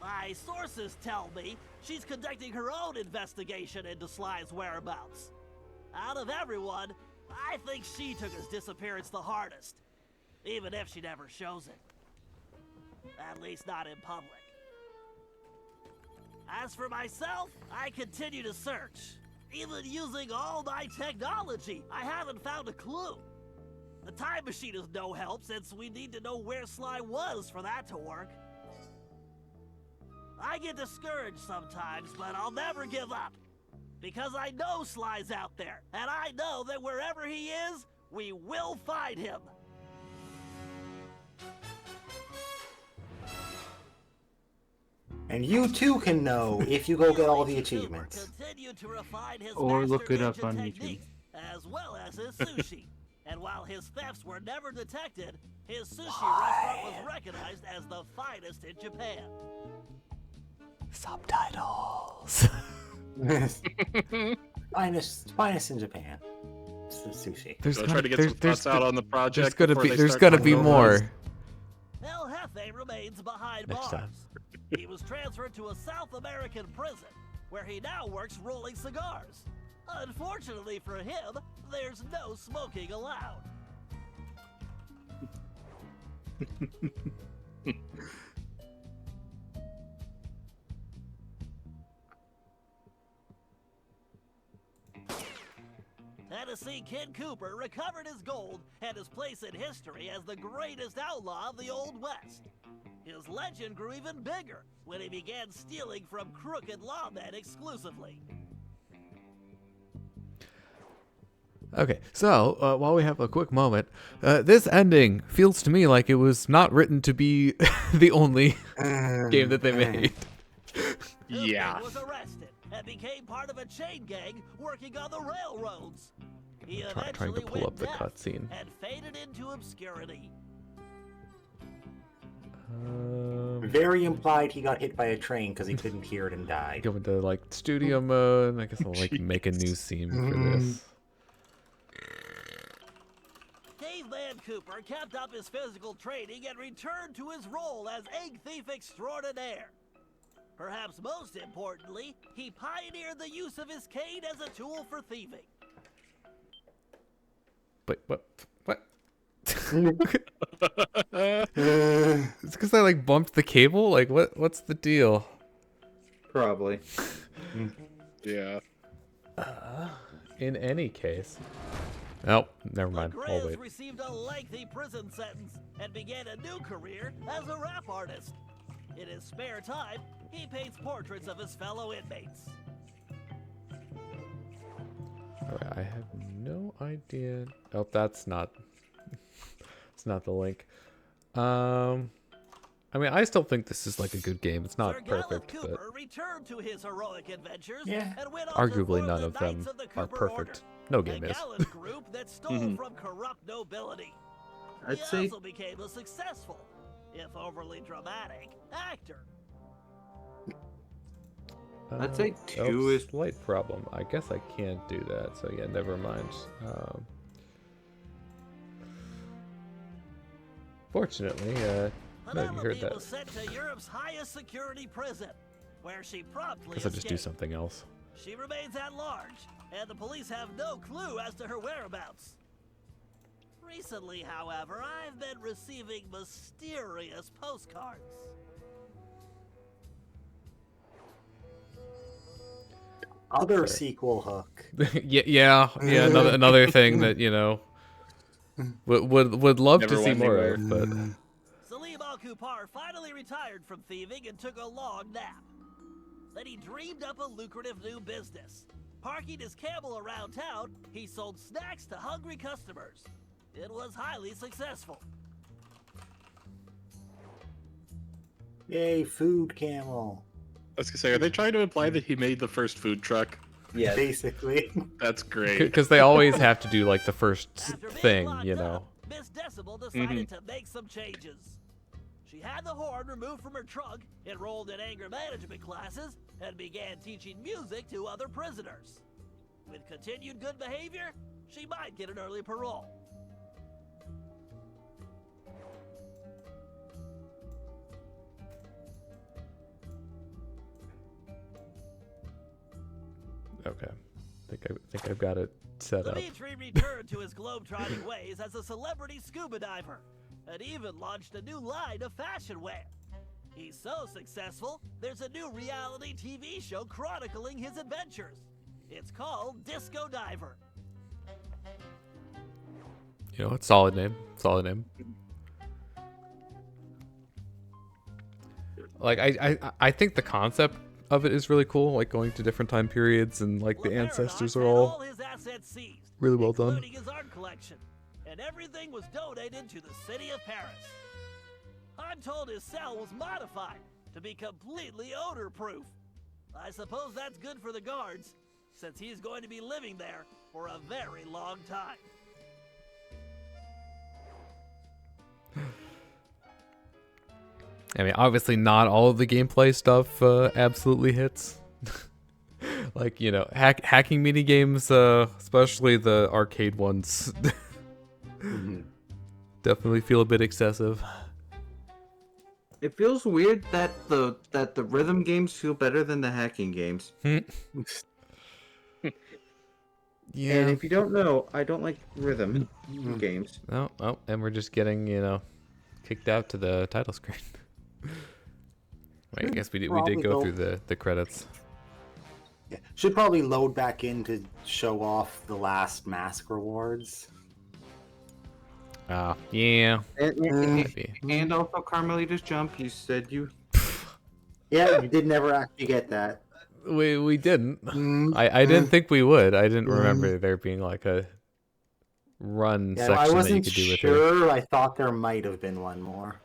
My sources tell me she's conducting her own investigation into Sly's whereabouts. Out of everyone, I think she took his disappearance the hardest, even if she never shows it. At least not in public. As for myself, I continue to search. Even using all my technology, I haven't found a clue. The time machine is no help since we need to know where Sly was for that to work. I get discouraged sometimes, but I'll never give up. Because I know Sly's out there, and I know that wherever he is, we will find him. And you too can know if you go get all the achievements. Or look it up on YouTube. As well as his sushi. And while his thefts were never detected, his sushi restaurant was recognized as the finest in Japan. Subtitles. finest in Japan. It's the sushi. There's try to get some thoughts out on the project. There's gonna be more. El Jefe remains behind Next bars. time. He was transferred to a South American prison, where he now works rolling cigars. Unfortunately for him, there's no smoking allowed. Tennessee Kid Cooper recovered his gold and his place in history as the greatest outlaw of the Old West. His legend grew even bigger when he began stealing from crooked lawmen exclusively. Okay, so while we have a quick moment, this ending feels to me like it was not written to be the only game that they made. Yeah. Was arrested and became part of a chain gang working on the railroads. He Trying to pull up the cutscene. And faded into obscurity. Very implied he got hit by a train because he couldn't hear it and died. Go into like studio mode. I guess I'll like make a new scene for this. Caveman Cooper kept up his physical training and returned to his role as egg thief extraordinaire. Perhaps most importantly, he pioneered the use of his cane as a tool for thieving. But what? It's because I like bumped the cable. Like what's the deal? Probably. Yeah. In any case. Nope, never mind. I'll Grizz wait. received a lengthy prison sentence and began a new career as a rap artist. In his spare time, he paints portraits of his fellow inmates. Alright, I have no idea. Oh, that's not. It's not the link. I mean, I still think this is like a good game. It's not perfect, but Cooper returned to his heroic adventures and went on arguably to none of them are perfect. No game a is. gallant group that stole from corrupt nobility. I'd He say also became a successful, if overly dramatic, actor. I'd say 2 is slight problem. I guess I can't do that. So yeah, never mind. Fortunately, no, you heard that. Was sent to Europe's highest security prison, where she promptly Guess I'll just do escaped. something else. She remains at large, and the police have no clue as to her whereabouts. Recently, however, I've been receiving mysterious postcards. Other sequel hook. yeah. Another thing that would love Never to see went more anywhere. of, but Salim Al-Kupar finally retired from thieving and took a long nap. Then he dreamed up a lucrative new business. Parking his camel around town, he sold snacks to hungry customers. It was highly successful. Yay, food camel. I was gonna say, are they trying to imply that he made the first food truck? Yeah, basically. That's great. because they always have to do like the first thing, Miss Decibel decided to make some changes. She had the horn removed from her trunk, enrolled in anger management classes, and began teaching music to other prisoners. With continued good behavior, she might get an early parole. Okay. I think I've got it set up. Dimitri returned to his globe-trotting ways as a celebrity scuba diver. and even launched a new line of fashion wear. He's so successful, there's a new reality TV show chronicling his adventures. It's called Disco Diver. You know what? Solid name. Solid name. Like I think the concept of it is really cool. Like going to different time periods and like the ancestors are all his assets seized, really well done. including his art collection, and everything was donated to the city of Paris. I'm told his cell was modified to be completely odor-proof. I suppose that's good for the guards, since he's going to be living there for a very long time. I mean, obviously not all of the gameplay stuff absolutely hits. Like, you know, hacking mini games, especially the arcade ones, definitely feel a bit excessive. It feels weird that the rhythm games feel better than the hacking games. Yeah. And if you don't know, I don't like rhythm games. Oh, and we're just getting, you know, kicked out to the title screen. Wait, I guess we did go through the credits. Yeah. Should probably load back in to show off the last mask rewards. Yeah. And also Carmelita's jump, you said you... Yeah, we did never actually get that. We didn't. I didn't think we would. I didn't remember there being like a run section I wasn't that you could do with sure. her. I thought there might have been one more.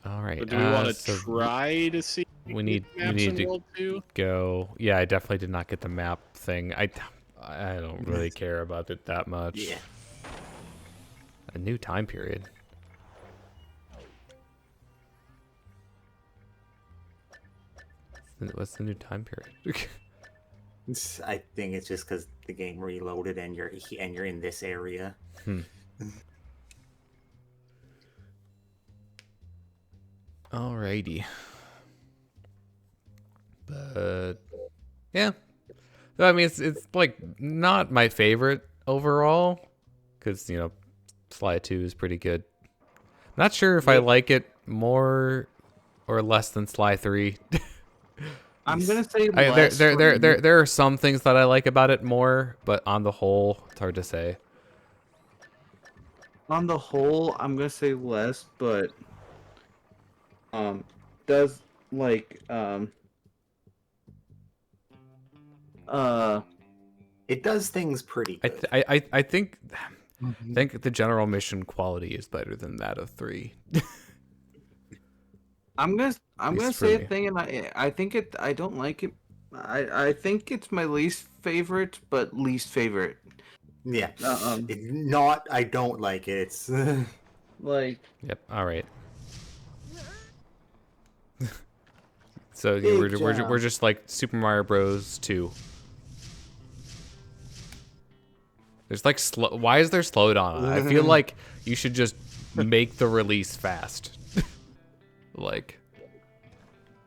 All right. So do we want to try to see? We need to go. Yeah, I definitely did not get the map thing. I don't really care about it that much. Yeah. A new time period. What's the new time period? I think it's just because the game reloaded and you're in this area. Alrighty. But yeah, so, I mean it's like not my favorite overall, because you know Sly 2 is pretty good. Not sure if I like it more or less than Sly 3. I'm gonna say less. There are some things that I like about it more, but on the whole, it's hard to say. On the whole, I'm gonna say less, but does like it does things pretty good. I think the general mission quality is better than that of 3. I'm gonna say a thing, and I think it. I don't like it. I think it's my least favorite, but least favorite. Yeah. It's not. I don't like it. It's like. Yep. All right. So yeah, we're just like Super Mario Bros. 2. There's like why is there slowdown on it? I feel like you should just make the release fast. Like.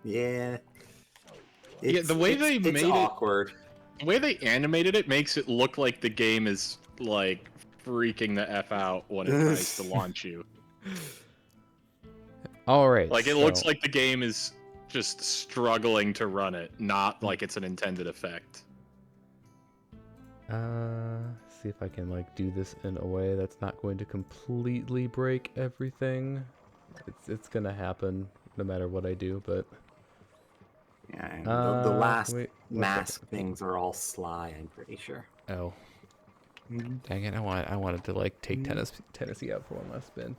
Yeah. The way they made it awkward. The way they animated it makes it look like the game is like freaking the F out when it tries to launch you. All right. Like it looks like the game is just struggling to run it, not like it's an intended effect. See if I can like do this in a way that's not going to completely break everything. It's gonna happen no matter what I do, but yeah, the last mask things are all Sly, I'm pretty sure. Oh. Dang it, I wanted to like take Tennessee out for one last spin.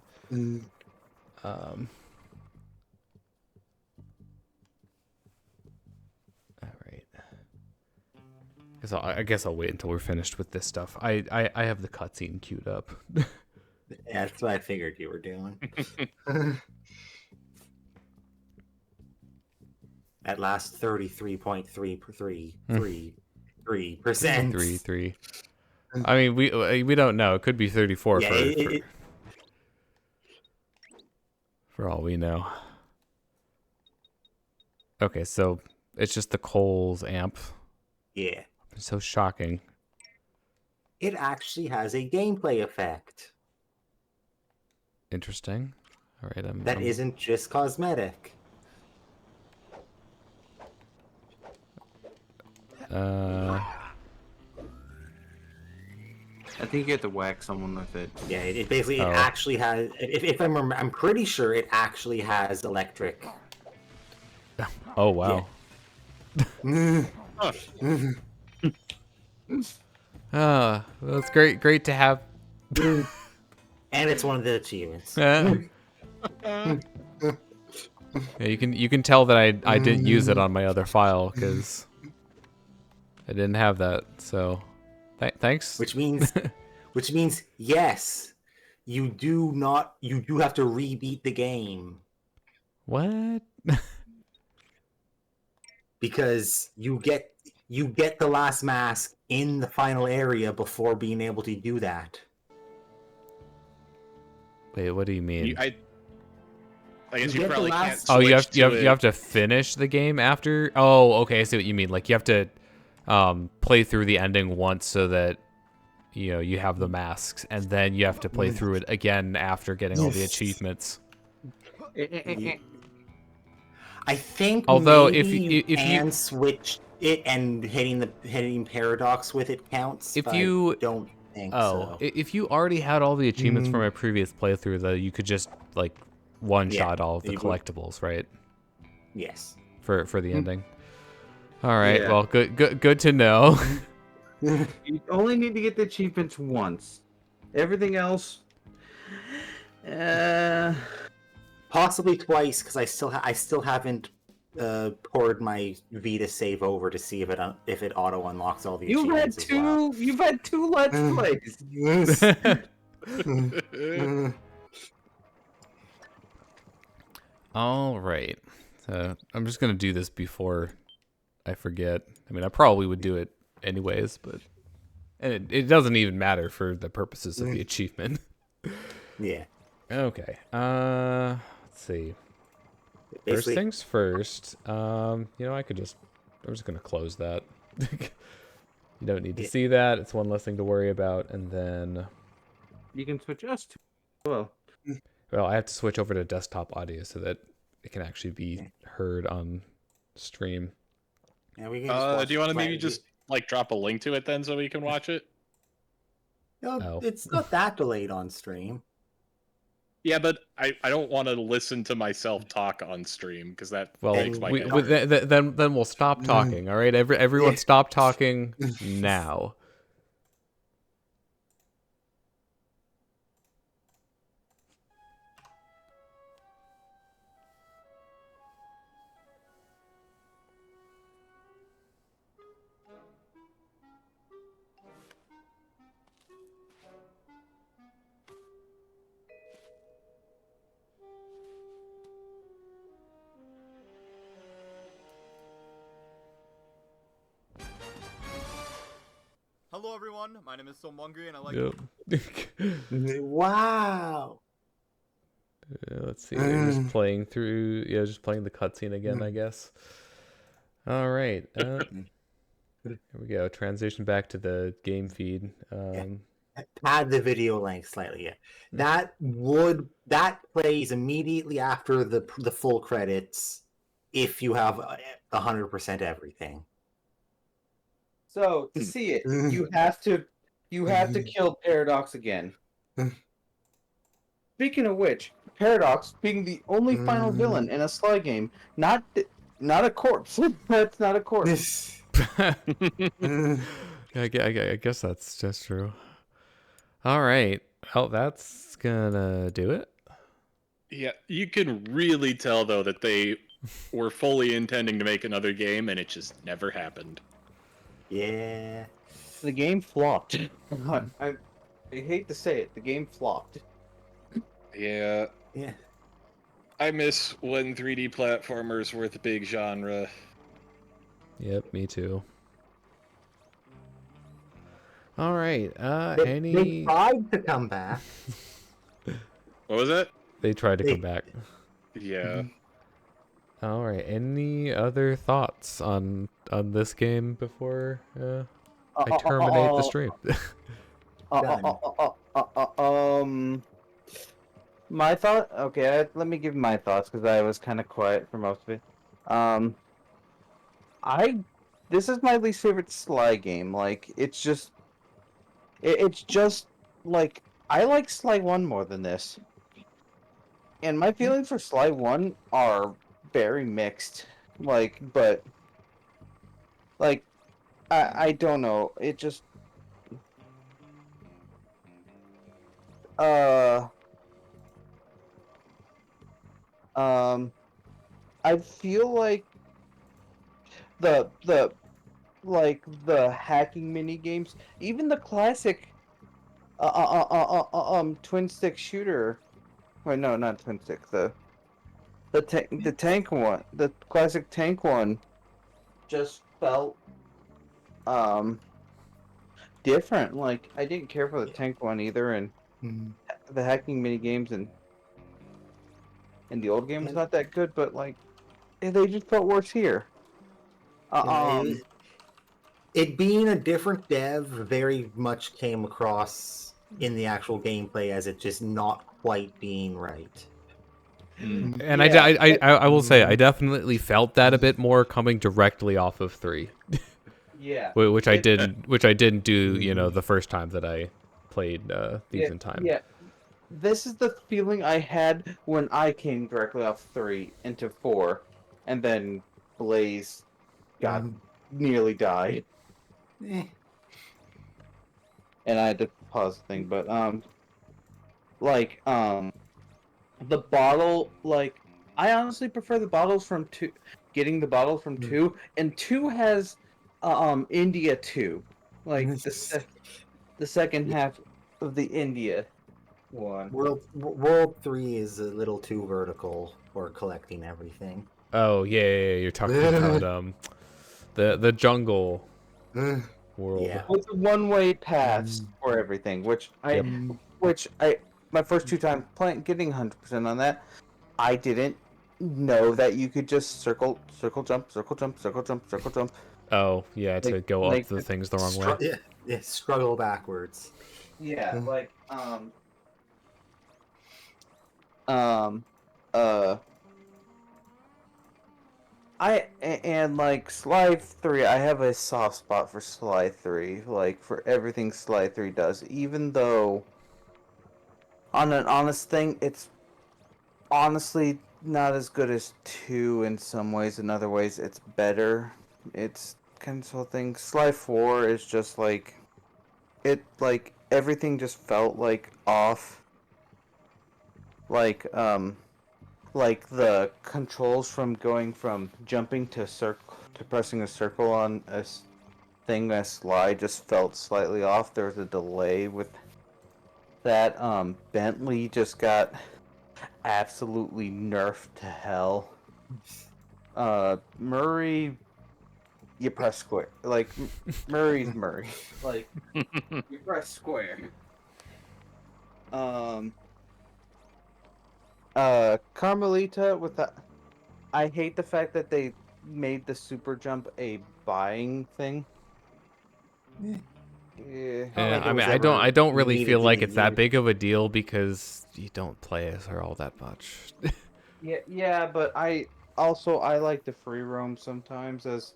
I guess I'll wait until we're finished with this stuff. I have the cutscene queued up. Yeah, that's what I figured you were doing. At last 33.333%. 33. I mean, we don't know. It could be 34 for all we know. Okay, so it's just the Coles amp. Yeah. So shocking. It actually has a gameplay effect. Interesting. All right, That isn't just cosmetic. I think you have to whack someone with it. Yeah, it basically it actually has. If I'm pretty sure it actually has electric. Oh wow. Well, it's great to have. And it's one of the achievements. Yeah, you can tell that I didn't use it on my other file because I didn't have that. So, thanks. Which means yes, you do have to rebeat the game. What? Because you get the last mask in the final area before being able to do that. Wait, what do you mean? I guess you probably can't. Oh, you have to finish the game after. Oh, okay, I see what you mean. Like you have to play through the ending once so that you have the masks, and then you have to play through it again after getting all the achievements. I think although maybe if you switch it and hitting paradox with it counts. If but you I don't think so. If you already had all the achievements from a previous playthrough, though, you could just like one-shot all of the collectibles, right? Yes. For the ending. All right. Yeah. Well, good to know. You only need to get the achievements once. Everything else, possibly twice, because I still haven't poured my Vita save over to see if it auto unlocks all the achievements. You've had two Let's Plays. All right. So I'm just gonna do this before I forget. I mean, I probably would do it anyways, but it doesn't even matter for the purposes of the achievement. Yeah. Okay. Let's see. First things first. I'm just gonna close that. You don't need to see that. It's one less thing to worry about, and then you can switch us to. Well, I have to switch over to desktop audio so that it can actually be heard on stream. Yeah, we can. Do you want to maybe just like drop a link to it then so we can watch it? No, it's not that delayed on stream. Yeah, but I don't want to listen to myself talk on stream because that makes my then we'll stop talking. All right, everyone, stop talking now. Hello everyone, my name is Somwangri and I like Wow. Let's see. We're just playing through. Yeah, just playing the cutscene again, I guess. All right. Here we go. Transition back to the game feed. Add the video length slightly. Yeah, that plays immediately after the full credits if you have 100% everything. So to see it, you have to kill Paradox again. Speaking of which, Paradox being the only final villain in a Sly game, not a corpse. That's not a corpse. I guess that's just true. All right. Well, that's gonna do it. Yeah, you can really tell though that they were fully intending to make another game, and it just never happened. Yeah. The game flopped. I hate to say it, the game flopped. Yeah. Yeah. I miss when 3D platformers were the big genre. Yep, me too. All right. They tried to come back. What was it? They tried to come back. Yeah. All right. Any other thoughts on this game before I terminate the stream? My thought. Okay, let me give my thoughts because I was kind of quiet for most of it. I this is my least favorite Sly game. Like it's just like I like Sly 1 more than this. And my feelings for Sly 1 are very mixed. But like I don't know. It just uh I feel like the the hacking mini games, even the classic twin stick shooter. Wait, no, not twin stick. The tank one, the classic tank one, just felt um different. Like I didn't care for the tank one either, and the hacking mini games and the old game was not that good. But like they just felt worse here. It being a different dev very much came across in the actual gameplay as it just not quite being right. And I will say I definitely felt that a bit more coming directly off of 3. Yeah. which I didn't do, you know, the first time that I played Thieves in Time. Yeah. This is the feeling I had when I came directly off 3 into 4, and then Blaze nearly died. And I had to pause the thing, but the bottle, like I honestly prefer the bottles from 2, getting the bottle from 2, and 2 has India 2, like the second half of the India one. World 3 is a little too vertical for collecting everything. Oh yeah, you're talking about the jungle world. Yeah. With the one-way paths for everything, which I my first 2 times playing getting 100% on that, I didn't know that you could just circle jump. Oh yeah, to go up the things the wrong way. Yeah, struggle backwards. Yeah, like like Sly 3, I have a soft spot for Sly 3, like for everything Sly 3 does, even though on an honest thing, it's honestly not as good as 2 in some ways. In other ways, it's better. It's kind of whole thing. Sly 4 is just like everything just felt like off. Like the controls from going from jumping to pressing a circle on a thing, a slide, just felt slightly off. There was a delay with that. Bentley just got absolutely nerfed to hell. Murray, you press square. Like Murray's Murray. Like you press square. Carmelita with that. I hate the fact that they made the super jump a buying thing. Yeah. I mean, I don't really feel like it's that big of a deal because you don't play as her all that much. Yeah, but I like the free roam sometimes as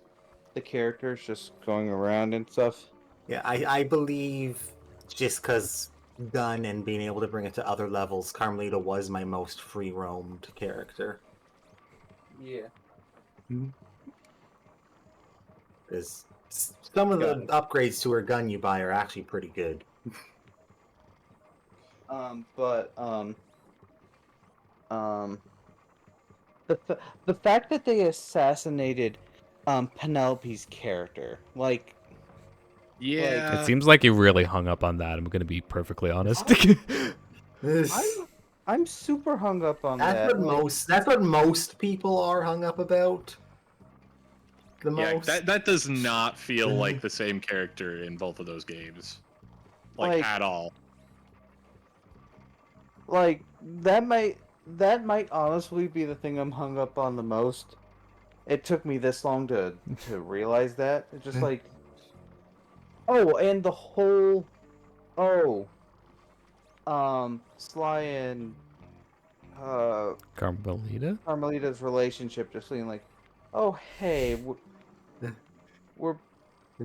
the characters just going around and stuff. Yeah, I believe just because gun and being able to bring it to other levels, Carmelita was my most free roamed character. Yeah. Because some of the upgrades to her gun you buy are actually pretty good. The fact that they assassinated Penelope's character, like, it seems like you really hung up on that. I'm gonna be perfectly honest. I'm super hung up on that. That's what most people are hung up about. That does not feel like the same character in both of those games, like at all. Like that might honestly be the thing I'm hung up on the most. It took me this long to realize that. It's just like, and the whole Sly and Carmelita? Carmelita's relationship, just being like, oh hey, we're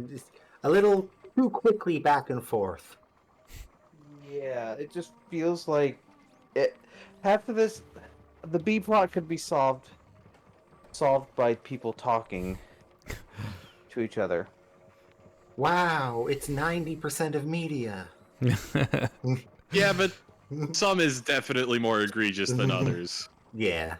just a little too quickly back and forth. Yeah, it just feels like it. Half of this, the B plot could be solved by people talking to each other. Wow, it's 90% of media. Yeah, but some is definitely more egregious than others. Yeah.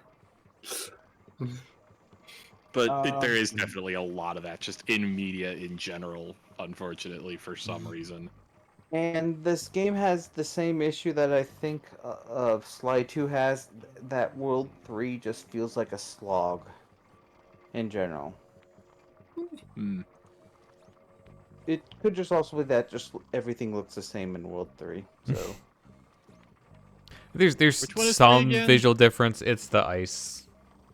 But there is definitely a lot of that just in media in general, unfortunately, for some reason. And this game has the same issue that I think of Sly 2 has, that World 3 just feels like a slog in general. It could just also be that just everything looks the same in World 3, so... There's some visual difference. It's the ice.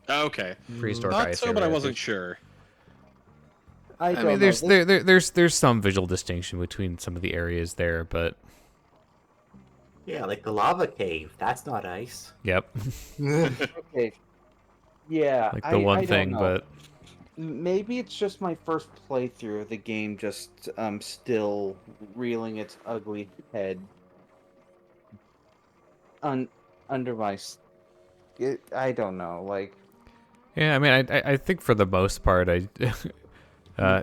Okay. Prehistoric Not ice so, area. but I wasn't sure. I mean, there's some visual distinction between some of the areas there, but yeah, like the lava cave. That's not ice. Yep. Okay. Yeah, like the one I thing, don't know. but Maybe it's just my first playthrough of the game, just still reeling its ugly head under my. I don't know, like. Yeah, I mean, I think for the most part, I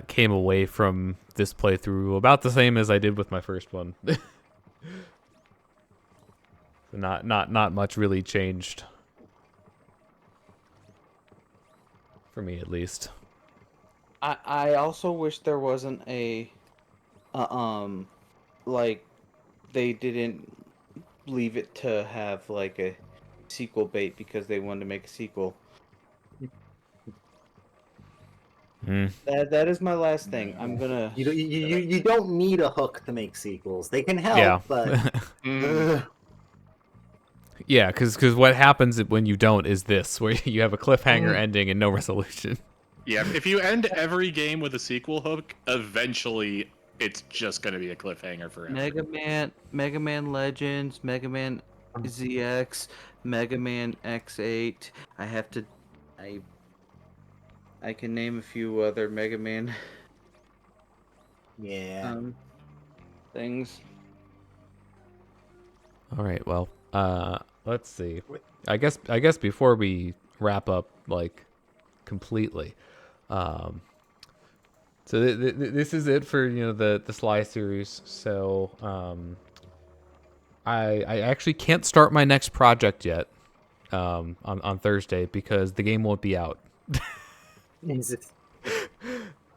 came away from this playthrough about the same as I did with my first one. Not much really changed. For me, at least. I also wish there wasn't a, like, they didn't leave it to have like a sequel bait because they wanted to make a sequel. That is my last thing. I'm gonna. You don't need a hook to make sequels. They can help, but. Yeah, because what happens when you don't is this, where you have a cliffhanger ending and no resolution. Yeah, if you end every game with a sequel hook, eventually it's just going to be a cliffhanger forever. Mega Man Legends, Mega Man ZX, Mega Man X8. I can name a few other Mega Man. Yeah. Things. All right, well, let's see. I guess before we wrap up, like, completely, so this is it for the Sly series. So I actually can't start my next project yet on Thursday because the game won't be out. Jesus.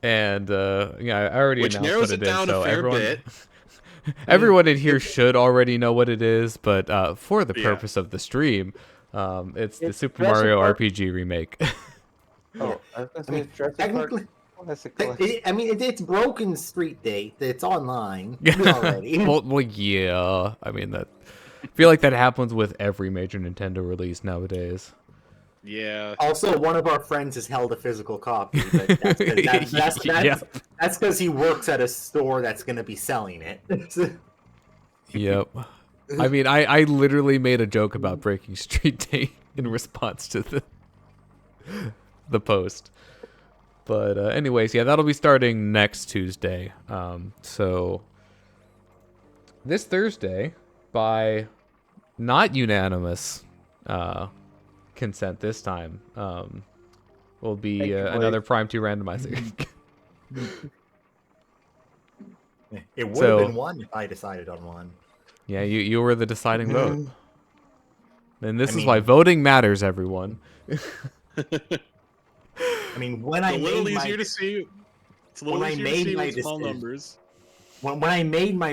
And I already Which announced narrows what it down so a fair bit. Everyone in here should already know what it is, but for the purpose of the stream, it's the Super Mario RPG remake. Oh, I was gonna say technically, I mean, it's Broken Street Date. It's online already. well, yeah. I mean I feel like that happens with every major Nintendo release nowadays. Yeah. Also, one of our friends has held a physical copy, but that's because he works at a store that's going to be selling it. Yep. I mean, I literally made a joke about Breaking Street Date in response to the post. But anyways, yeah, that'll be starting next Tuesday. So this Thursday, by not unanimous consent this time, will be another Prime 2 randomizer. It would have been one if I decided on one. Yeah, you were the deciding vote. And this is why voting matters, everyone. I mean, when I made my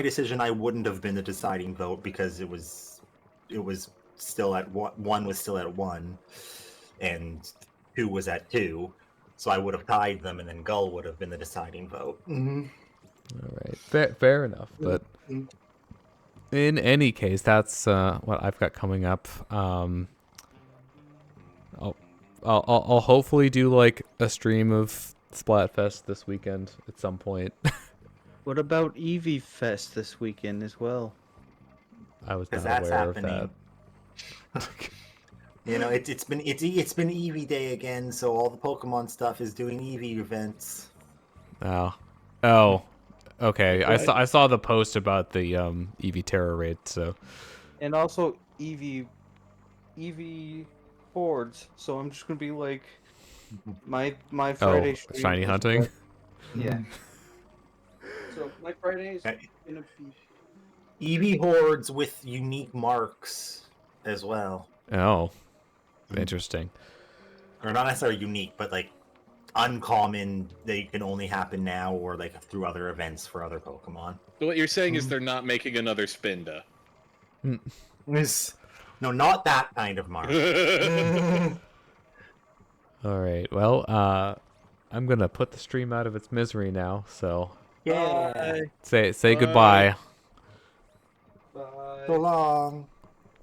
decision, I wouldn't have been the deciding vote because it was still at one was still at 1, and 2 was at 2, so I would have tied them, and then Gull would have been the deciding vote. All right, fair enough. But in any case, that's what I've got coming up. I'll hopefully do like a stream of Splatfest this weekend at some point. What about Eevee Fest this weekend as well? I was not aware of that. You know, it's been Eevee Day again, so all the Pokemon stuff is doing Eevee events. Oh, okay. I saw the post about the Eevee Terror raid. So, and also Eevee hordes. So I'm just gonna be like, my Friday stream shiny is hunting. yeah. So my Friday is gonna be Eevee hordes with unique marks as well. Oh, interesting. Or not necessarily unique, but like uncommon. They can only happen now, or like through other events for other Pokemon. So what you're saying is they're not making another Spinda. No, not that kind of mark. All right. Well, I'm gonna put the stream out of its misery now. So yeah. Say goodbye. Bye. So long.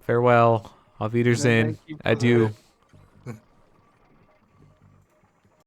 Farewell. Auf Wiedersehen. Adieu.